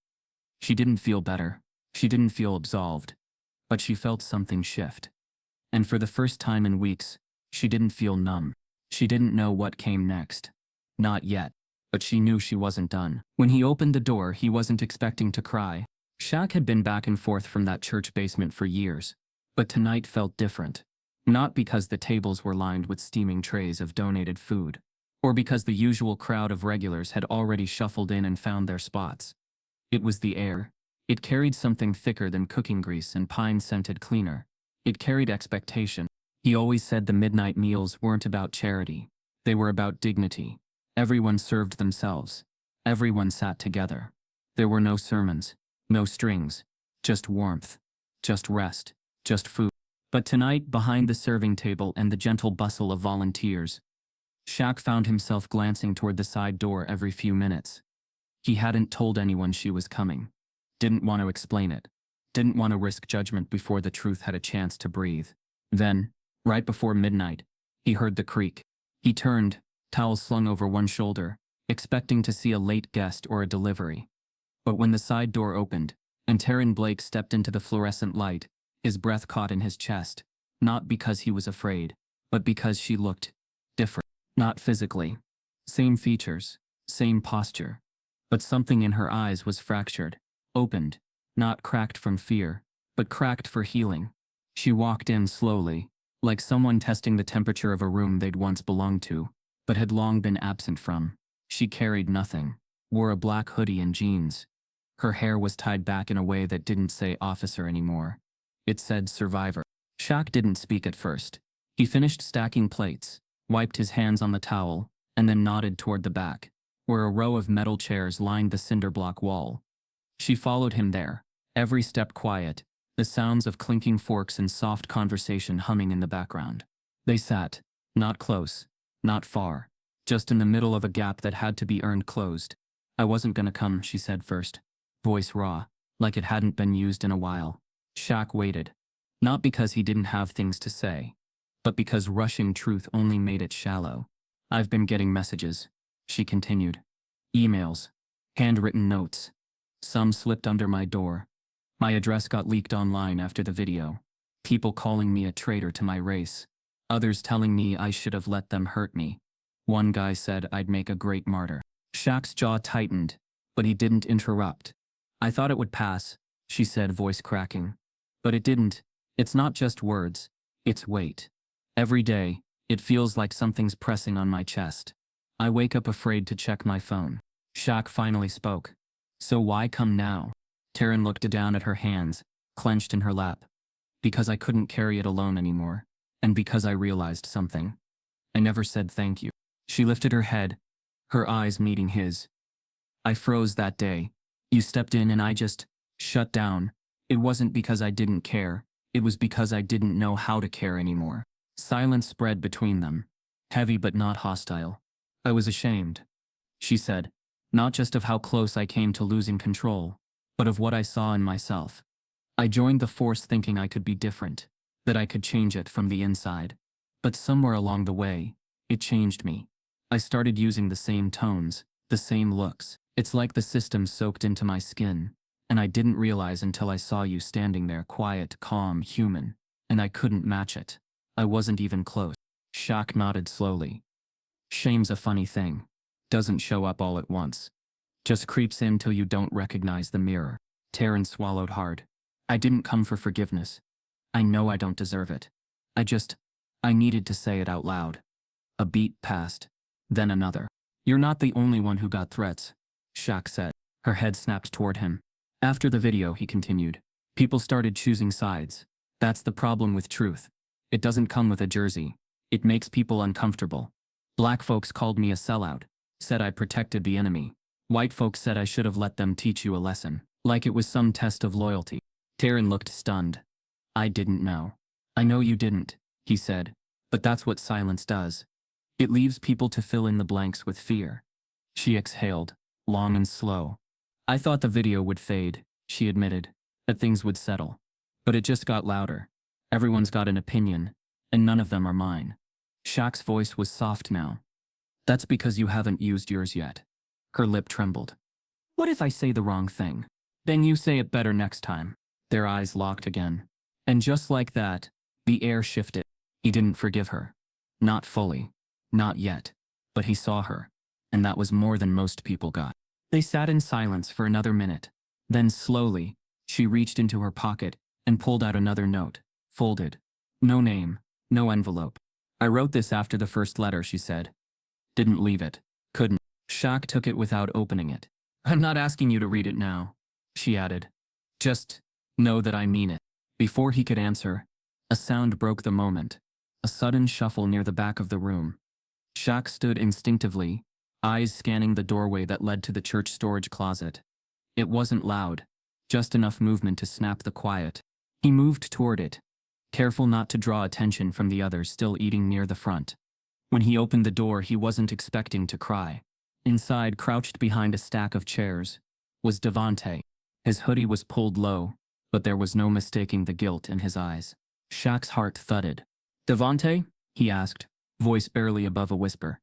She didn't feel better. She didn't feel absolved. But she felt something shift. And for the first time in weeks, she didn't feel numb. She didn't know what came next. Not yet. But she knew she wasn't done. When he opened the door, he wasn't expecting to cry. Shaq had been back and forth from that church basement for years. But tonight felt different. Not because the tables were lined with steaming trays of donated food, or because the usual crowd of regulars had already shuffled in and found their spots. It was the air. It carried something thicker than cooking grease and pine-scented cleaner. It carried expectation. He always said the midnight meals weren't about charity. They were about dignity. Everyone served themselves. Everyone sat together. There were no sermons, no strings, just warmth, just rest, just food. But tonight, behind the serving table and the gentle bustle of volunteers, Shaq found himself glancing toward the side door every few minutes. He hadn't told anyone she was coming. Didn't want to explain it. Didn't want to risk judgment before the truth had a chance to breathe. Then, right before midnight, he heard the creak. He turned, towel slung over one shoulder, expecting to see a late guest or a delivery. But when the side door opened, and Taryn Blake stepped into the fluorescent light, his breath caught in his chest, not because he was afraid, but because she looked different. Not physically. Same features, same posture. But something in her eyes was fractured, opened, not cracked from fear, but cracked for healing. She walked in slowly, like someone testing the temperature of a room they'd once belonged to, but had long been absent from. She carried nothing, wore a black hoodie and jeans. Her hair was tied back in a way that didn't say officer anymore. It said survivor. Shaq didn't speak at first. He finished stacking plates, wiped his hands on the towel, and then nodded toward the back, where a row of metal chairs lined the cinder block wall. She followed him there, every step quiet, the sounds of clinking forks and soft conversation humming in the background. They sat, not close, not far, just in the middle of a gap that had to be earned closed. I wasn't gonna come, she said first, voice raw, like it hadn't been used in a while. Shaq waited, not because he didn't have things to say, but because rushing truth only made it shallow. I've been getting messages, she continued. Emails, handwritten notes. Some slipped under my door. My address got leaked online after the video. People calling me a traitor to my race. Others telling me I should have let them hurt me. One guy said I'd make a great martyr. Shaq's jaw tightened, but he didn't interrupt. I thought it would pass, she said, voice cracking. But it didn't. It's not just words, it's weight. Every day, it feels like something's pressing on my chest. I wake up afraid to check my phone. Shaq finally spoke. So why come now? Taryn looked down at her hands, clenched in her lap. Because I couldn't carry it alone anymore. And because I realized something. I never said thank you. She lifted her head, her eyes meeting his. I froze that day. You stepped in and I just shut down. It wasn't because I didn't care. It was because I didn't know how to care anymore. Silence spread between them. Heavy but not hostile. I was ashamed, she said. Not just of how close I came to losing control, but of what I saw in myself. I joined the force thinking I could be different, that I could change it from the inside. But somewhere along the way, it changed me. I started using the same tones, the same looks. It's like the system soaked into my skin, and I didn't realize until I saw you standing there, quiet, calm, human, and I couldn't match it. I wasn't even close. Shaq nodded slowly. Shame's a funny thing. Doesn't show up all at once. Just creeps in till you don't recognize the mirror. Taryn swallowed hard. I didn't come for forgiveness. I know I don't deserve it. I needed to say it out loud. A beat passed. Then another. You're not the only one who got threats, Shaq said. Her head snapped toward him. After the video, he continued, people started choosing sides. That's the problem with truth. It doesn't come with a jersey. It makes people uncomfortable. Black folks called me a sellout, said I protected the enemy. White folks said I should have let them teach you a lesson, like it was some test of loyalty. Taryn looked stunned. I didn't know. I know you didn't, he said, but that's what silence does. It leaves people to fill in the blanks with fear. She exhaled, long and slow. I thought the video would fade, she admitted, that things would settle. But it just got louder. Everyone's got an opinion, and none of them are mine. Shaq's voice was soft now. That's because you haven't used yours yet. Her lip trembled. What if I say the wrong thing? Then you say it better next time. Their eyes locked again. And just like that, the air shifted. He didn't forgive her. Not fully. Not yet. But he saw her. And that was more than most people got. They sat in silence for another minute. Then slowly, she reached into her pocket and pulled out another note, folded. No name, no envelope. I wrote this after the first letter, she said. Didn't leave it. Couldn't. Shaq took it without opening it. I'm not asking you to read it now, she added. Just know that I mean it. Before he could answer, a sound broke the moment. A sudden shuffle near the back of the room. Shaq stood instinctively, eyes scanning the doorway that led to the church storage closet. It wasn't loud, just enough movement to snap the quiet. He moved toward it, careful not to draw attention from the others still eating near the front. When he opened the door, he wasn't expecting to cry. Inside, crouched behind a stack of chairs, was Devante. His hoodie was pulled low, but there was no mistaking the guilt in his eyes. Shaq's heart thudded. Devante? He asked, voice barely above a whisper.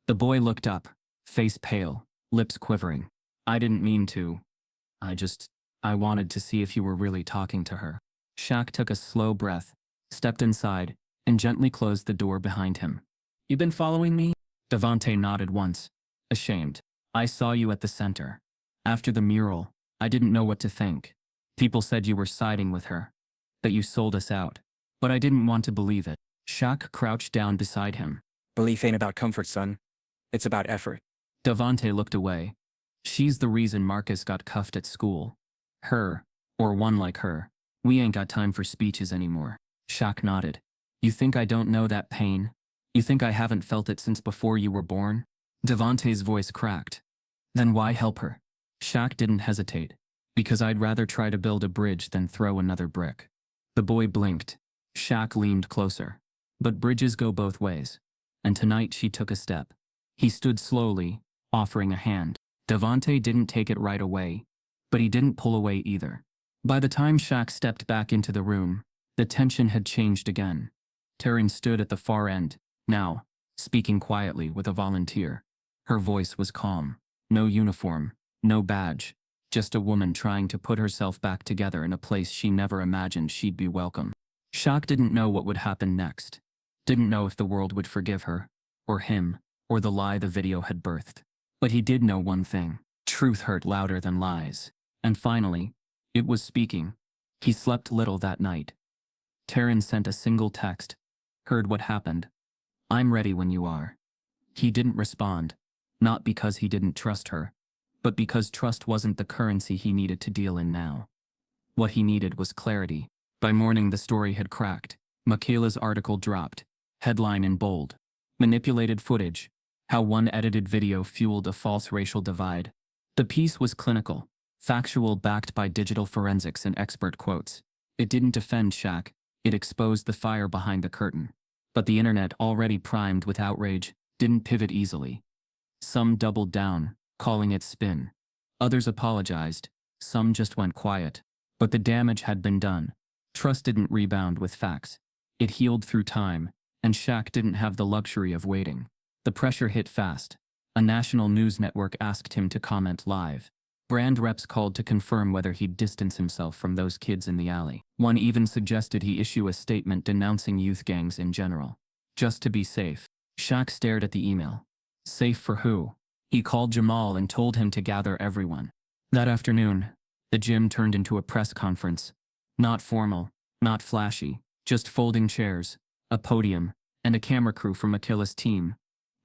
The boy looked up, face pale, lips quivering. I didn't mean to. I wanted to see if you were really talking to her. Shaq took a slow breath, stepped inside, and gently closed the door behind him. You been following me? Devante nodded once, ashamed. I saw you at the center. After the mural, I didn't know what to think. People said you were siding with her, that you sold us out. But I didn't want to believe it. Shaq crouched down beside him. Belief ain't about comfort, son. It's about effort. Devante looked away. She's the reason Marcus got cuffed at school. Her, or one like her. We ain't got time for speeches anymore. Shaq nodded. You think I don't know that pain? You think I haven't felt it since before you were born? Devante's voice cracked. Then why help her? Shaq didn't hesitate. Because I'd rather try to build a bridge than throw another brick. The boy blinked. Shaq leaned closer. But bridges go both ways. And tonight she took a step. He stood slowly, offering a hand. Devante didn't take it right away, but he didn't pull away either. By the time Shaq stepped back into the room, the tension had changed again. Taryn stood at the far end, now, speaking quietly with a volunteer. Her voice was calm. No uniform, no badge, just a woman trying to put herself back together in a place she never imagined she'd be welcome. Shaq didn't know what would happen next. Didn't know if the world would forgive her, or him, or the lie the video had birthed. But he did know one thing. Truth hurt louder than lies. And finally, it was speaking. He slept little that night. Taryn sent a single text. Heard what happened. I'm ready when you are. He didn't respond. Not because he didn't trust her, but because trust wasn't the currency he needed to deal in now. What he needed was clarity. By morning the story had cracked. Michaela's article dropped. Headline in bold. Manipulated footage. How one edited video fueled a false racial divide. The piece was clinical, factual, backed by digital forensics and expert quotes. It didn't defend Shaq, it exposed the fire behind the curtain. But the internet, already primed with outrage, didn't pivot easily. Some doubled down, calling it spin. Others apologized, some just went quiet. But the damage had been done. Trust didn't rebound with facts. It healed through time, and Shaq didn't have the luxury of waiting. The pressure hit fast. A national news network asked him to comment live. Brand reps called to confirm whether he'd distance himself from those kids in the alley. One even suggested he issue a statement denouncing youth gangs in general. Just to be safe. Shaq stared at the email. Safe for who? He called Jamal and told him to gather everyone. That afternoon, the gym turned into a press conference. Not formal, not flashy, just folding chairs, a podium, and a camera crew from Michaela's team.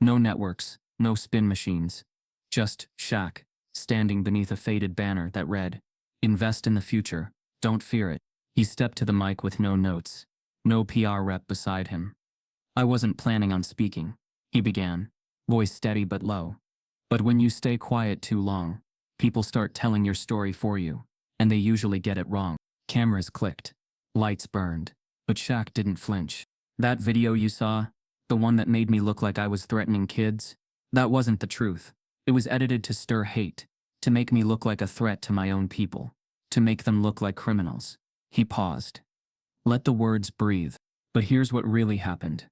No networks, no spin machines. Just Shaq, standing beneath a faded banner that read, Invest in the future, don't fear it. He stepped to the mic with no notes, no PR rep beside him. I wasn't planning on speaking, he began, voice steady but low. But when you stay quiet too long, people start telling your story for you, and they usually get it wrong. Cameras clicked. Lights burned. But Shaq didn't flinch. That video you saw, the one that made me look like I was threatening kids, that wasn't the truth. It was edited to stir hate, to make me look like a threat to my own people, to make them look like criminals. He paused. Let the words breathe. But here's what really happened.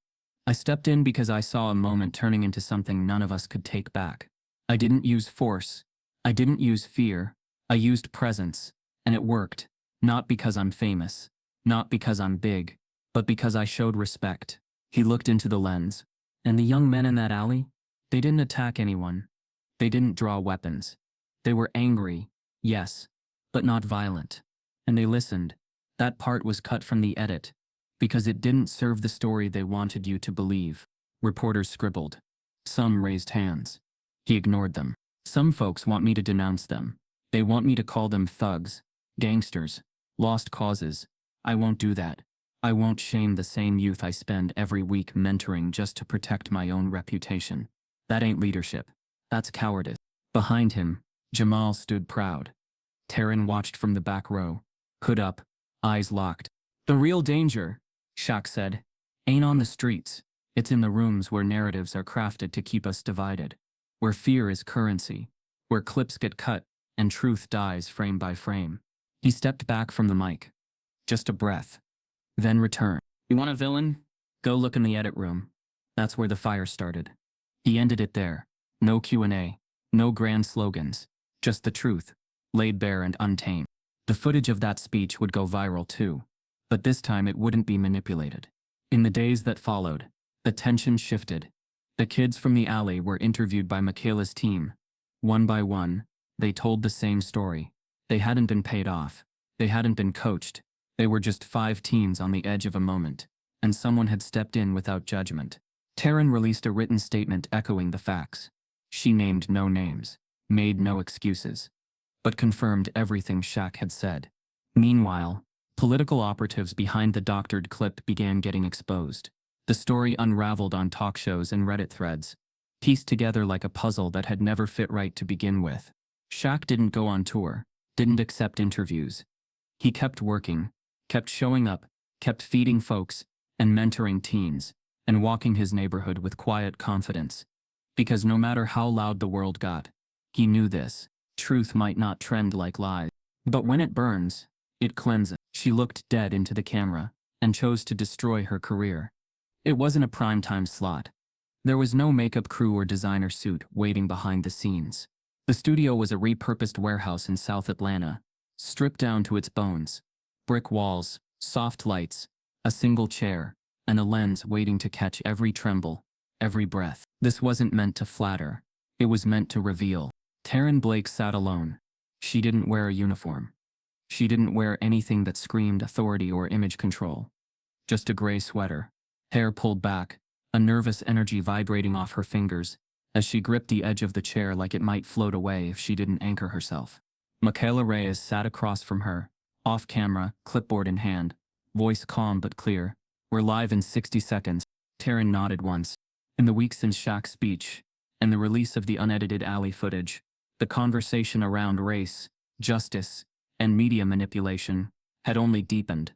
I stepped in because I saw a moment turning into something none of us could take back. I didn't use force. I didn't use fear. I used presence. And it worked. Not because I'm famous. Not because I'm big. But because I showed respect. He looked into the lens. And the young men in that alley? They didn't attack anyone. They didn't draw weapons. They were angry, yes, but not violent. And they listened. That part was cut from the edit. Because it didn't serve the story they wanted you to believe. Reporters scribbled. Some raised hands. He ignored them. Some folks want me to denounce them. They want me to call them thugs, gangsters, lost causes. I won't do that. I won't shame the same youth I spend every week mentoring just to protect my own reputation. That ain't leadership. That's cowardice. Behind him, Jamal stood proud. Taryn watched from the back row, hood up, eyes locked. The real danger, Shaq said, ain't on the streets. It's in the rooms where narratives are crafted to keep us divided. Where fear is currency. Where clips get cut and truth dies frame by frame. He stepped back from the mic. Just a breath. Then returned. You want a villain? Go look in the edit room. That's where the fire started. He ended it there. No Q&A. No grand slogans. Just the truth. Laid bare and untamed. The footage of that speech would go viral too. But this time it wouldn't be manipulated. In the days that followed, the tension shifted. The kids from the alley were interviewed by Michaela's team. One by one, they told the same story. They hadn't been paid off. They hadn't been coached. They were just 5 teens on the edge of a moment. And someone had stepped in without judgment. Taryn released a written statement echoing the facts. She named no names, made no excuses, but confirmed everything Shaq had said. Meanwhile, political operatives behind the doctored clip began getting exposed. The story unraveled on talk shows and Reddit threads, pieced together like a puzzle that had never fit right to begin with. Shaq didn't go on tour, didn't accept interviews. He kept working, kept showing up, kept feeding folks, and mentoring teens, and walking his neighborhood with quiet confidence. Because no matter how loud the world got, he knew this. Truth might not trend like lies. But when it burns, it cleanses. She looked dead into the camera, and chose to destroy her career. It wasn't a primetime slot. There was no makeup crew or designer suit waiting behind the scenes. The studio was a repurposed warehouse in South Atlanta, stripped down to its bones. Brick walls, soft lights, a single chair, and a lens waiting to catch every tremble, every breath. This wasn't meant to flatter. It was meant to reveal. Taryn Blake sat alone. She didn't wear a uniform. She didn't wear anything that screamed authority or image control. Just a gray sweater, hair pulled back, a nervous energy vibrating off her fingers as she gripped the edge of the chair like it might float away if she didn't anchor herself. Michaela Reyes sat across from her, off camera, clipboard in hand, voice calm but clear. "We're live in 60 seconds. Taryn nodded once. In the week since Shaq's speech, and the release of the unedited alley footage, the conversation around race, justice, and media manipulation had only deepened.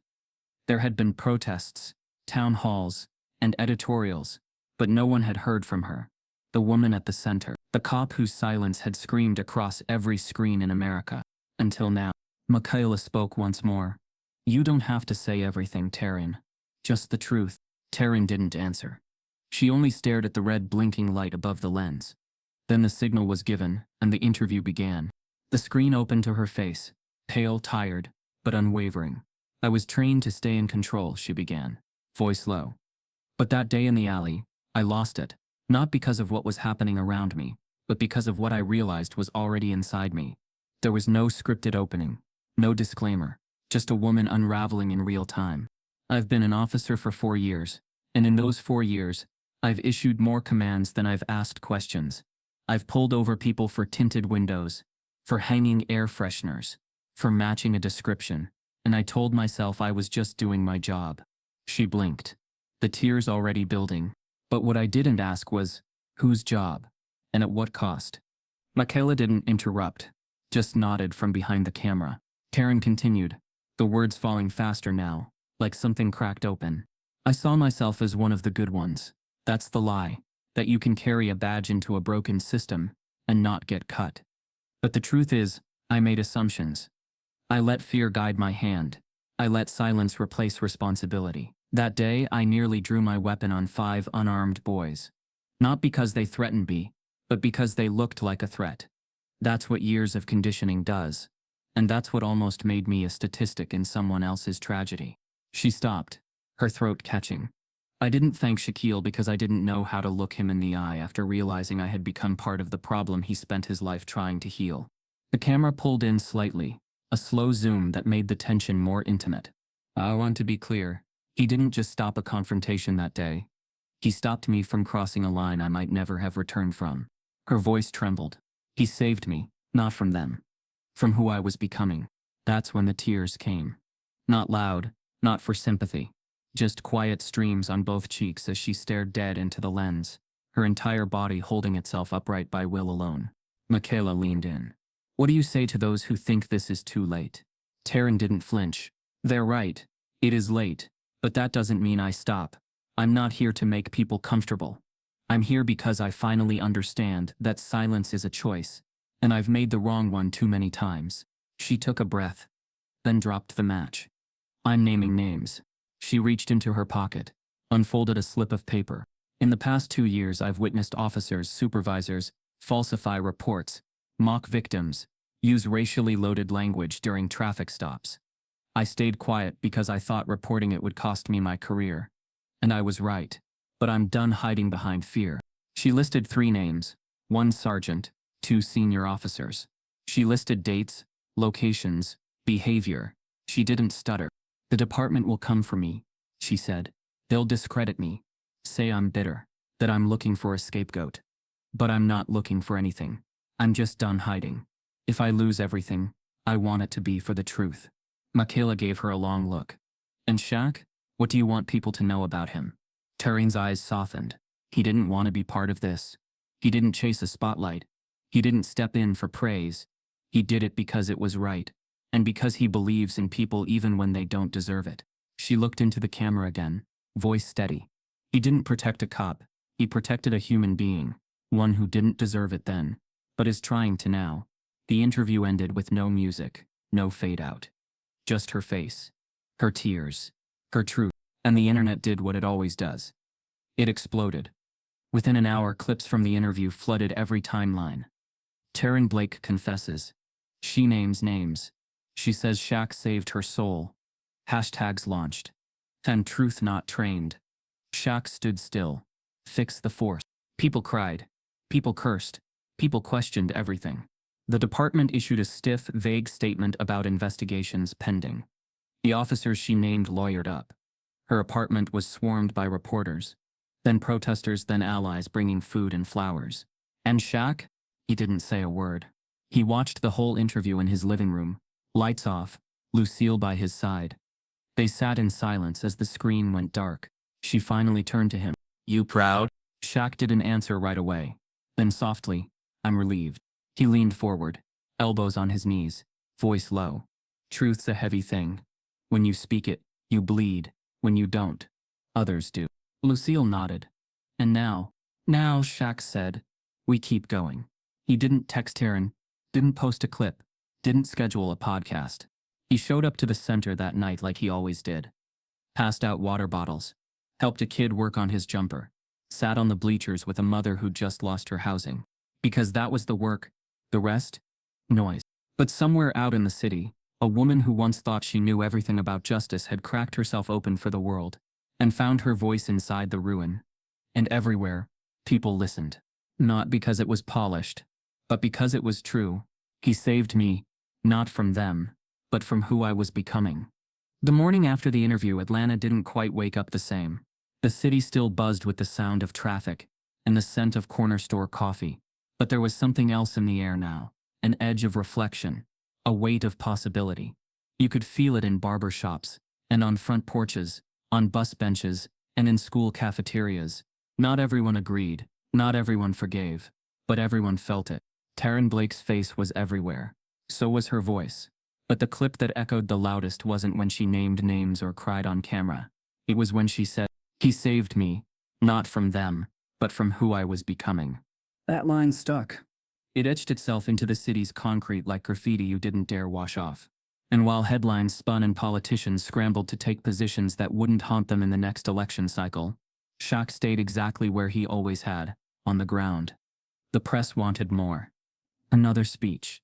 There had been protests, town halls, and editorials, but no one had heard from her. The woman at the center, the cop whose silence had screamed across every screen in America. Until now. Michaela spoke once more. "You don't have to say everything, Taryn. Just the truth." Taryn didn't answer. She only stared at the red blinking light above the lens. Then the signal was given, and the interview began. The screen opened to her face, pale, tired, but unwavering. "I was trained to stay in control," she began, voice low. "But that day in the alley, I lost it. Not because of what was happening around me, but because of what I realized was already inside me. There was no scripted opening, no disclaimer, just a woman unraveling in real time. I've been an officer for 4 years, and in those 4 years, I've issued more commands than I've asked questions. I've pulled over people for tinted windows, for hanging air fresheners, for matching a description, and I told myself I was just doing my job." She blinked, the tears already building. "But what I didn't ask was, whose job? And at what cost?" Michaela didn't interrupt, just nodded from behind the camera. Taryn continued, the words falling faster now, like something cracked open. "I saw myself as one of the good ones. That's the lie, that you can carry a badge into a broken system and not get cut. But the truth is, I made assumptions. I let fear guide my hand. I let silence replace responsibility. That day, I nearly drew my weapon on 5 unarmed boys. Not because they threatened me, but because they looked like a threat. That's what years of conditioning does. And that's what almost made me a statistic in someone else's tragedy." She stopped, her throat catching. "I didn't thank Shaquille because I didn't know how to look him in the eye after realizing I had become part of the problem he spent his life trying to heal." The camera pulled in slightly, a slow zoom that made the tension more intimate. "I want to be clear. He didn't just stop a confrontation that day. He stopped me from crossing a line I might never have returned from." Her voice trembled. "He saved me, not from them. From who I was becoming." That's when the tears came. Not loud, not for sympathy. Just quiet streams on both cheeks as she stared dead into the lens, her entire body holding itself upright by will alone. Michaela leaned in. "What do you say to those who think this is too late?" Taryn didn't flinch. "They're right. It is late. But that doesn't mean I stop. I'm not here to make people comfortable. I'm here because I finally understand that silence is a choice, and I've made the wrong one too many times." She took a breath, then dropped the match. "I'm naming names." She reached into her pocket, unfolded a slip of paper. "In the past 2 years, I've witnessed officers, supervisors, falsify reports, mock victims, use racially loaded language during traffic stops. I stayed quiet because I thought reporting it would cost me my career. And I was right. But I'm done hiding behind fear." She listed 3 names, 1 sergeant, 2 senior officers. She listed dates, locations, behavior. She didn't stutter. "The department will come for me," she said. "They'll discredit me, say I'm bitter, that I'm looking for a scapegoat. But I'm not looking for anything. I'm just done hiding. If I lose everything, I want it to be for the truth." Michaela gave her a long look. "And Shaq? What do you want people to know about him?" Taryn's eyes softened. "He didn't want to be part of this. He didn't chase a spotlight. He didn't step in for praise. He did it because it was right, and because he believes in people even when they don't deserve it." She looked into the camera again, voice steady. "He didn't protect a cop. He protected a human being, one who didn't deserve it then, but is trying to now." The interview ended with no music, no fade out. Just her face, her tears, her truth, and the internet did what it always does. It exploded. Within an hour, clips from the interview flooded every timeline. Taryn Blake confesses. She names names. She says Shaq saved her soul. Hashtags launched. And truth not trained. Shaq stood still. Fix the force. People cried. People cursed. People questioned everything. The department issued a stiff, vague statement about investigations pending. The officers she named lawyered up. Her apartment was swarmed by reporters, then protesters, then allies bringing food and flowers. And Shaq? He didn't say a word. He watched the whole interview in his living room, lights off, Lucille by his side. They sat in silence as the screen went dark. She finally turned to him. "You proud?" Shaq didn't answer right away. Then softly, "I'm relieved." He leaned forward, elbows on his knees, voice low. "Truth's a heavy thing. When you speak it, you bleed. When you don't, others do." Lucille nodded. "And now, Shaq said, we keep going." He didn't text Taryn, didn't post a clip, didn't schedule a podcast. He showed up to the center that night like he always did. Passed out water bottles, helped a kid work on his jumper, sat on the bleachers with a mother who just lost her housing. Because that was the work, the rest? Noise. But somewhere out in the city, a woman who once thought she knew everything about justice had cracked herself open for the world, and found her voice inside the ruin. And everywhere, people listened. Not because it was polished, but because it was true. He saved me, not from them, but from who I was becoming. The morning after the interview, Atlanta didn't quite wake up the same. The city still buzzed with the sound of traffic and the scent of corner store coffee. But there was something else in the air now, an edge of reflection, a weight of possibility. You could feel it in barber shops, and on front porches, on bus benches, and in school cafeterias. Not everyone agreed, not everyone forgave, but everyone felt it. Taryn Blake's face was everywhere. So was her voice. But the clip that echoed the loudest wasn't when she named names or cried on camera. It was when she said, "He saved me, not from them, but from who I was becoming." That line stuck. It etched itself into the city's concrete like graffiti you didn't dare wash off. And while headlines spun and politicians scrambled to take positions that wouldn't haunt them in the next election cycle, Shaq stayed exactly where he always had, on the ground. The press wanted more. Another speech.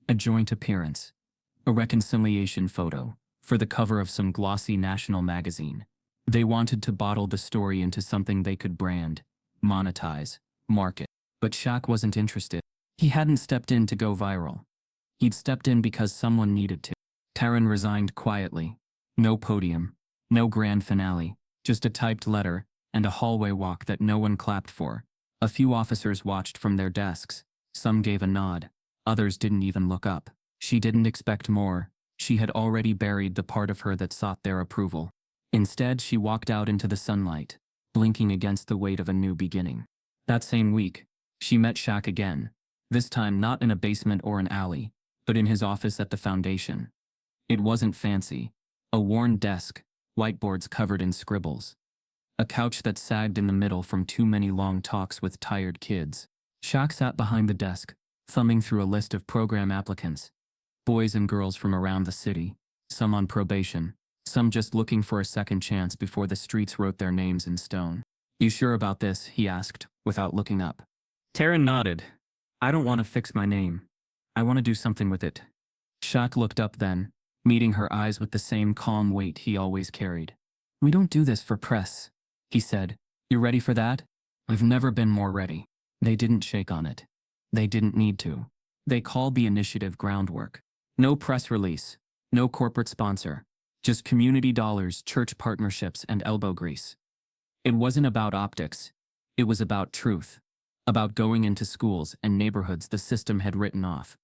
A joint appearance. A reconciliation photo, for the cover of some glossy national magazine. They wanted to bottle the story into something they could brand, monetize, market. But Shaq wasn't interested. He hadn't stepped in to go viral. He'd stepped in because someone needed to. Taryn resigned quietly. No podium, no grand finale, just a typed letter and a hallway walk that no one clapped for. A few officers watched from their desks. Some gave a nod. Others didn't even look up. She didn't expect more. She had already buried the part of her that sought their approval. Instead, she walked out into the sunlight, blinking against the weight of a new beginning. That same week, she met Shaq again, this time not in a basement or an alley, but in his office at the foundation. It wasn't fancy. A worn desk, whiteboards covered in scribbles. A couch that sagged in the middle from too many long talks with tired kids. Shaq sat behind the desk, thumbing through a list of program applicants. Boys and girls from around the city, some on probation, some just looking for a second chance before the streets wrote their names in stone. "You sure about this?" he asked, without looking up. Taryn nodded. "I don't want to fix my name. I want to do something with it." Shaq looked up then, meeting her eyes with the same calm weight he always carried. "We don't do this for press," he said. "You ready for that?" "I've never been more ready." They didn't shake on it. They didn't need to. They called the initiative groundwork. No press release, no corporate sponsor, just community dollars, church partnerships, and elbow grease. It wasn't about optics. It was about truth. About going into schools and neighborhoods the system had written off.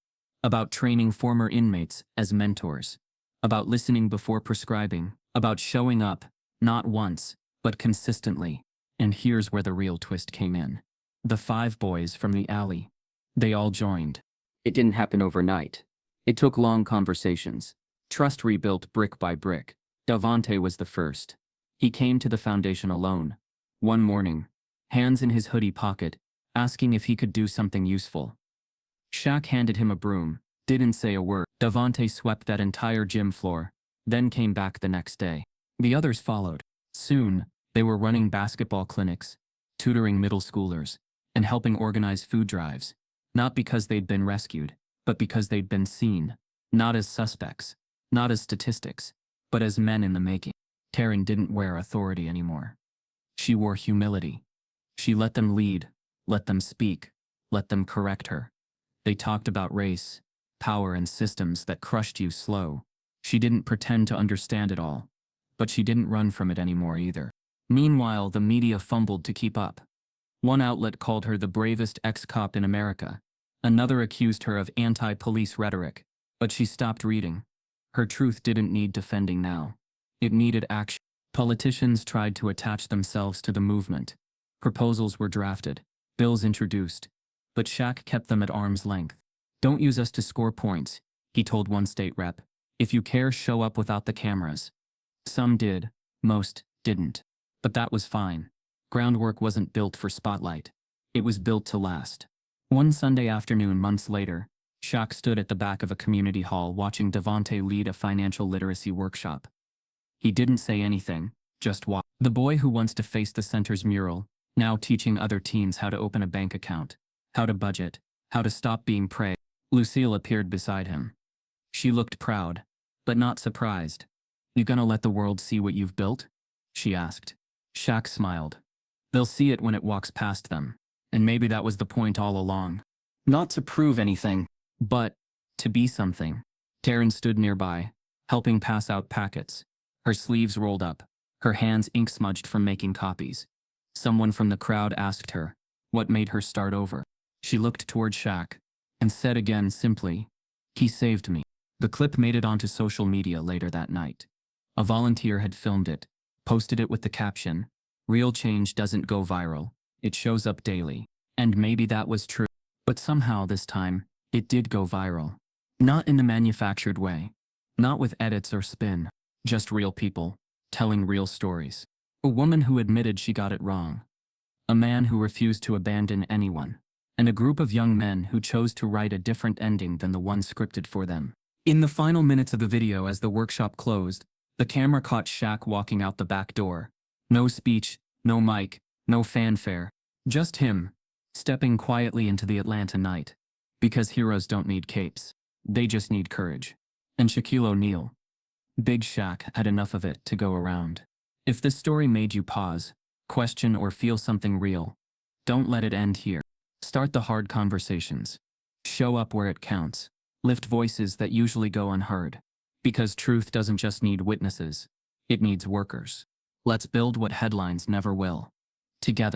About training former inmates as mentors. About listening before prescribing. About showing up, not once, but consistently. And here's where the real twist came in. The 5 boys from the alley. They all joined. It didn't happen overnight. It took long conversations. Trust rebuilt brick by brick. Davante was the first. He came to the foundation alone. One morning, hands in his hoodie pocket, asking if he could do something useful. Shaq handed him a broom, didn't say a word. Davante swept that entire gym floor, then came back the next day. The others followed. Soon, they were running basketball clinics, tutoring middle schoolers, and helping organize food drives. Not because they'd been rescued, but because they'd been seen. Not as suspects, not as statistics, but as men in the making. Taryn didn't wear authority anymore. She wore humility. She let them lead, let them speak, let them correct her. They talked about race, power, and systems that crushed you slow. She didn't pretend to understand it all, but she didn't run from it anymore either. Meanwhile, the media fumbled to keep up. One outlet called her the bravest ex-cop in America. Another accused her of anti-police rhetoric, but she stopped reading. Her truth didn't need defending now. It needed action. Politicians tried to attach themselves to the movement. Proposals were drafted, bills introduced, but Shaq kept them at arm's length. "Don't use us to score points," he told one state rep. "If you care, show up without the cameras." Some did, most didn't. But that was fine. Groundwork wasn't built for spotlight. It was built to last. One Sunday afternoon months later, Shaq stood at the back of a community hall watching Devontae lead a financial literacy workshop. He didn't say anything, just watched. The boy who wants to face the center's mural, now teaching other teens how to open a bank account, how to budget, how to stop being prey. Lucille appeared beside him. She looked proud, but not surprised. "You gonna let the world see what you've built?" she asked. Shaq smiled. "They'll see it when it walks past them. And maybe that was the point all along. Not to prove anything, but to be something." Taryn stood nearby, helping pass out packets. Her sleeves rolled up, her hands ink-smudged from making copies. Someone from the crowd asked her what made her start over. She looked toward Shaq and said again simply, "He saved me." The clip made it onto social media later that night. A volunteer had filmed it, posted it with the caption, "Real change doesn't go viral, it shows up daily." And maybe that was true. But somehow this time, it did go viral. Not in the manufactured way. Not with edits or spin. Just real people, telling real stories. A woman who admitted she got it wrong. A man who refused to abandon anyone. And a group of young men who chose to write a different ending than the one scripted for them. In the final minutes of the video as the workshop closed, the camera caught Shaq walking out the back door. No speech, no mic, no fanfare. Just him, stepping quietly into the Atlanta night. Because heroes don't need capes. They just need courage. And Shaquille O'Neal. Big Shaq had enough of it to go around. If this story made you pause, question, or feel something real, don't let it end here. Start the hard conversations. Show up where it counts. Lift voices that usually go unheard. Because truth doesn't just need witnesses. It needs workers. Let's build what headlines never will. Together.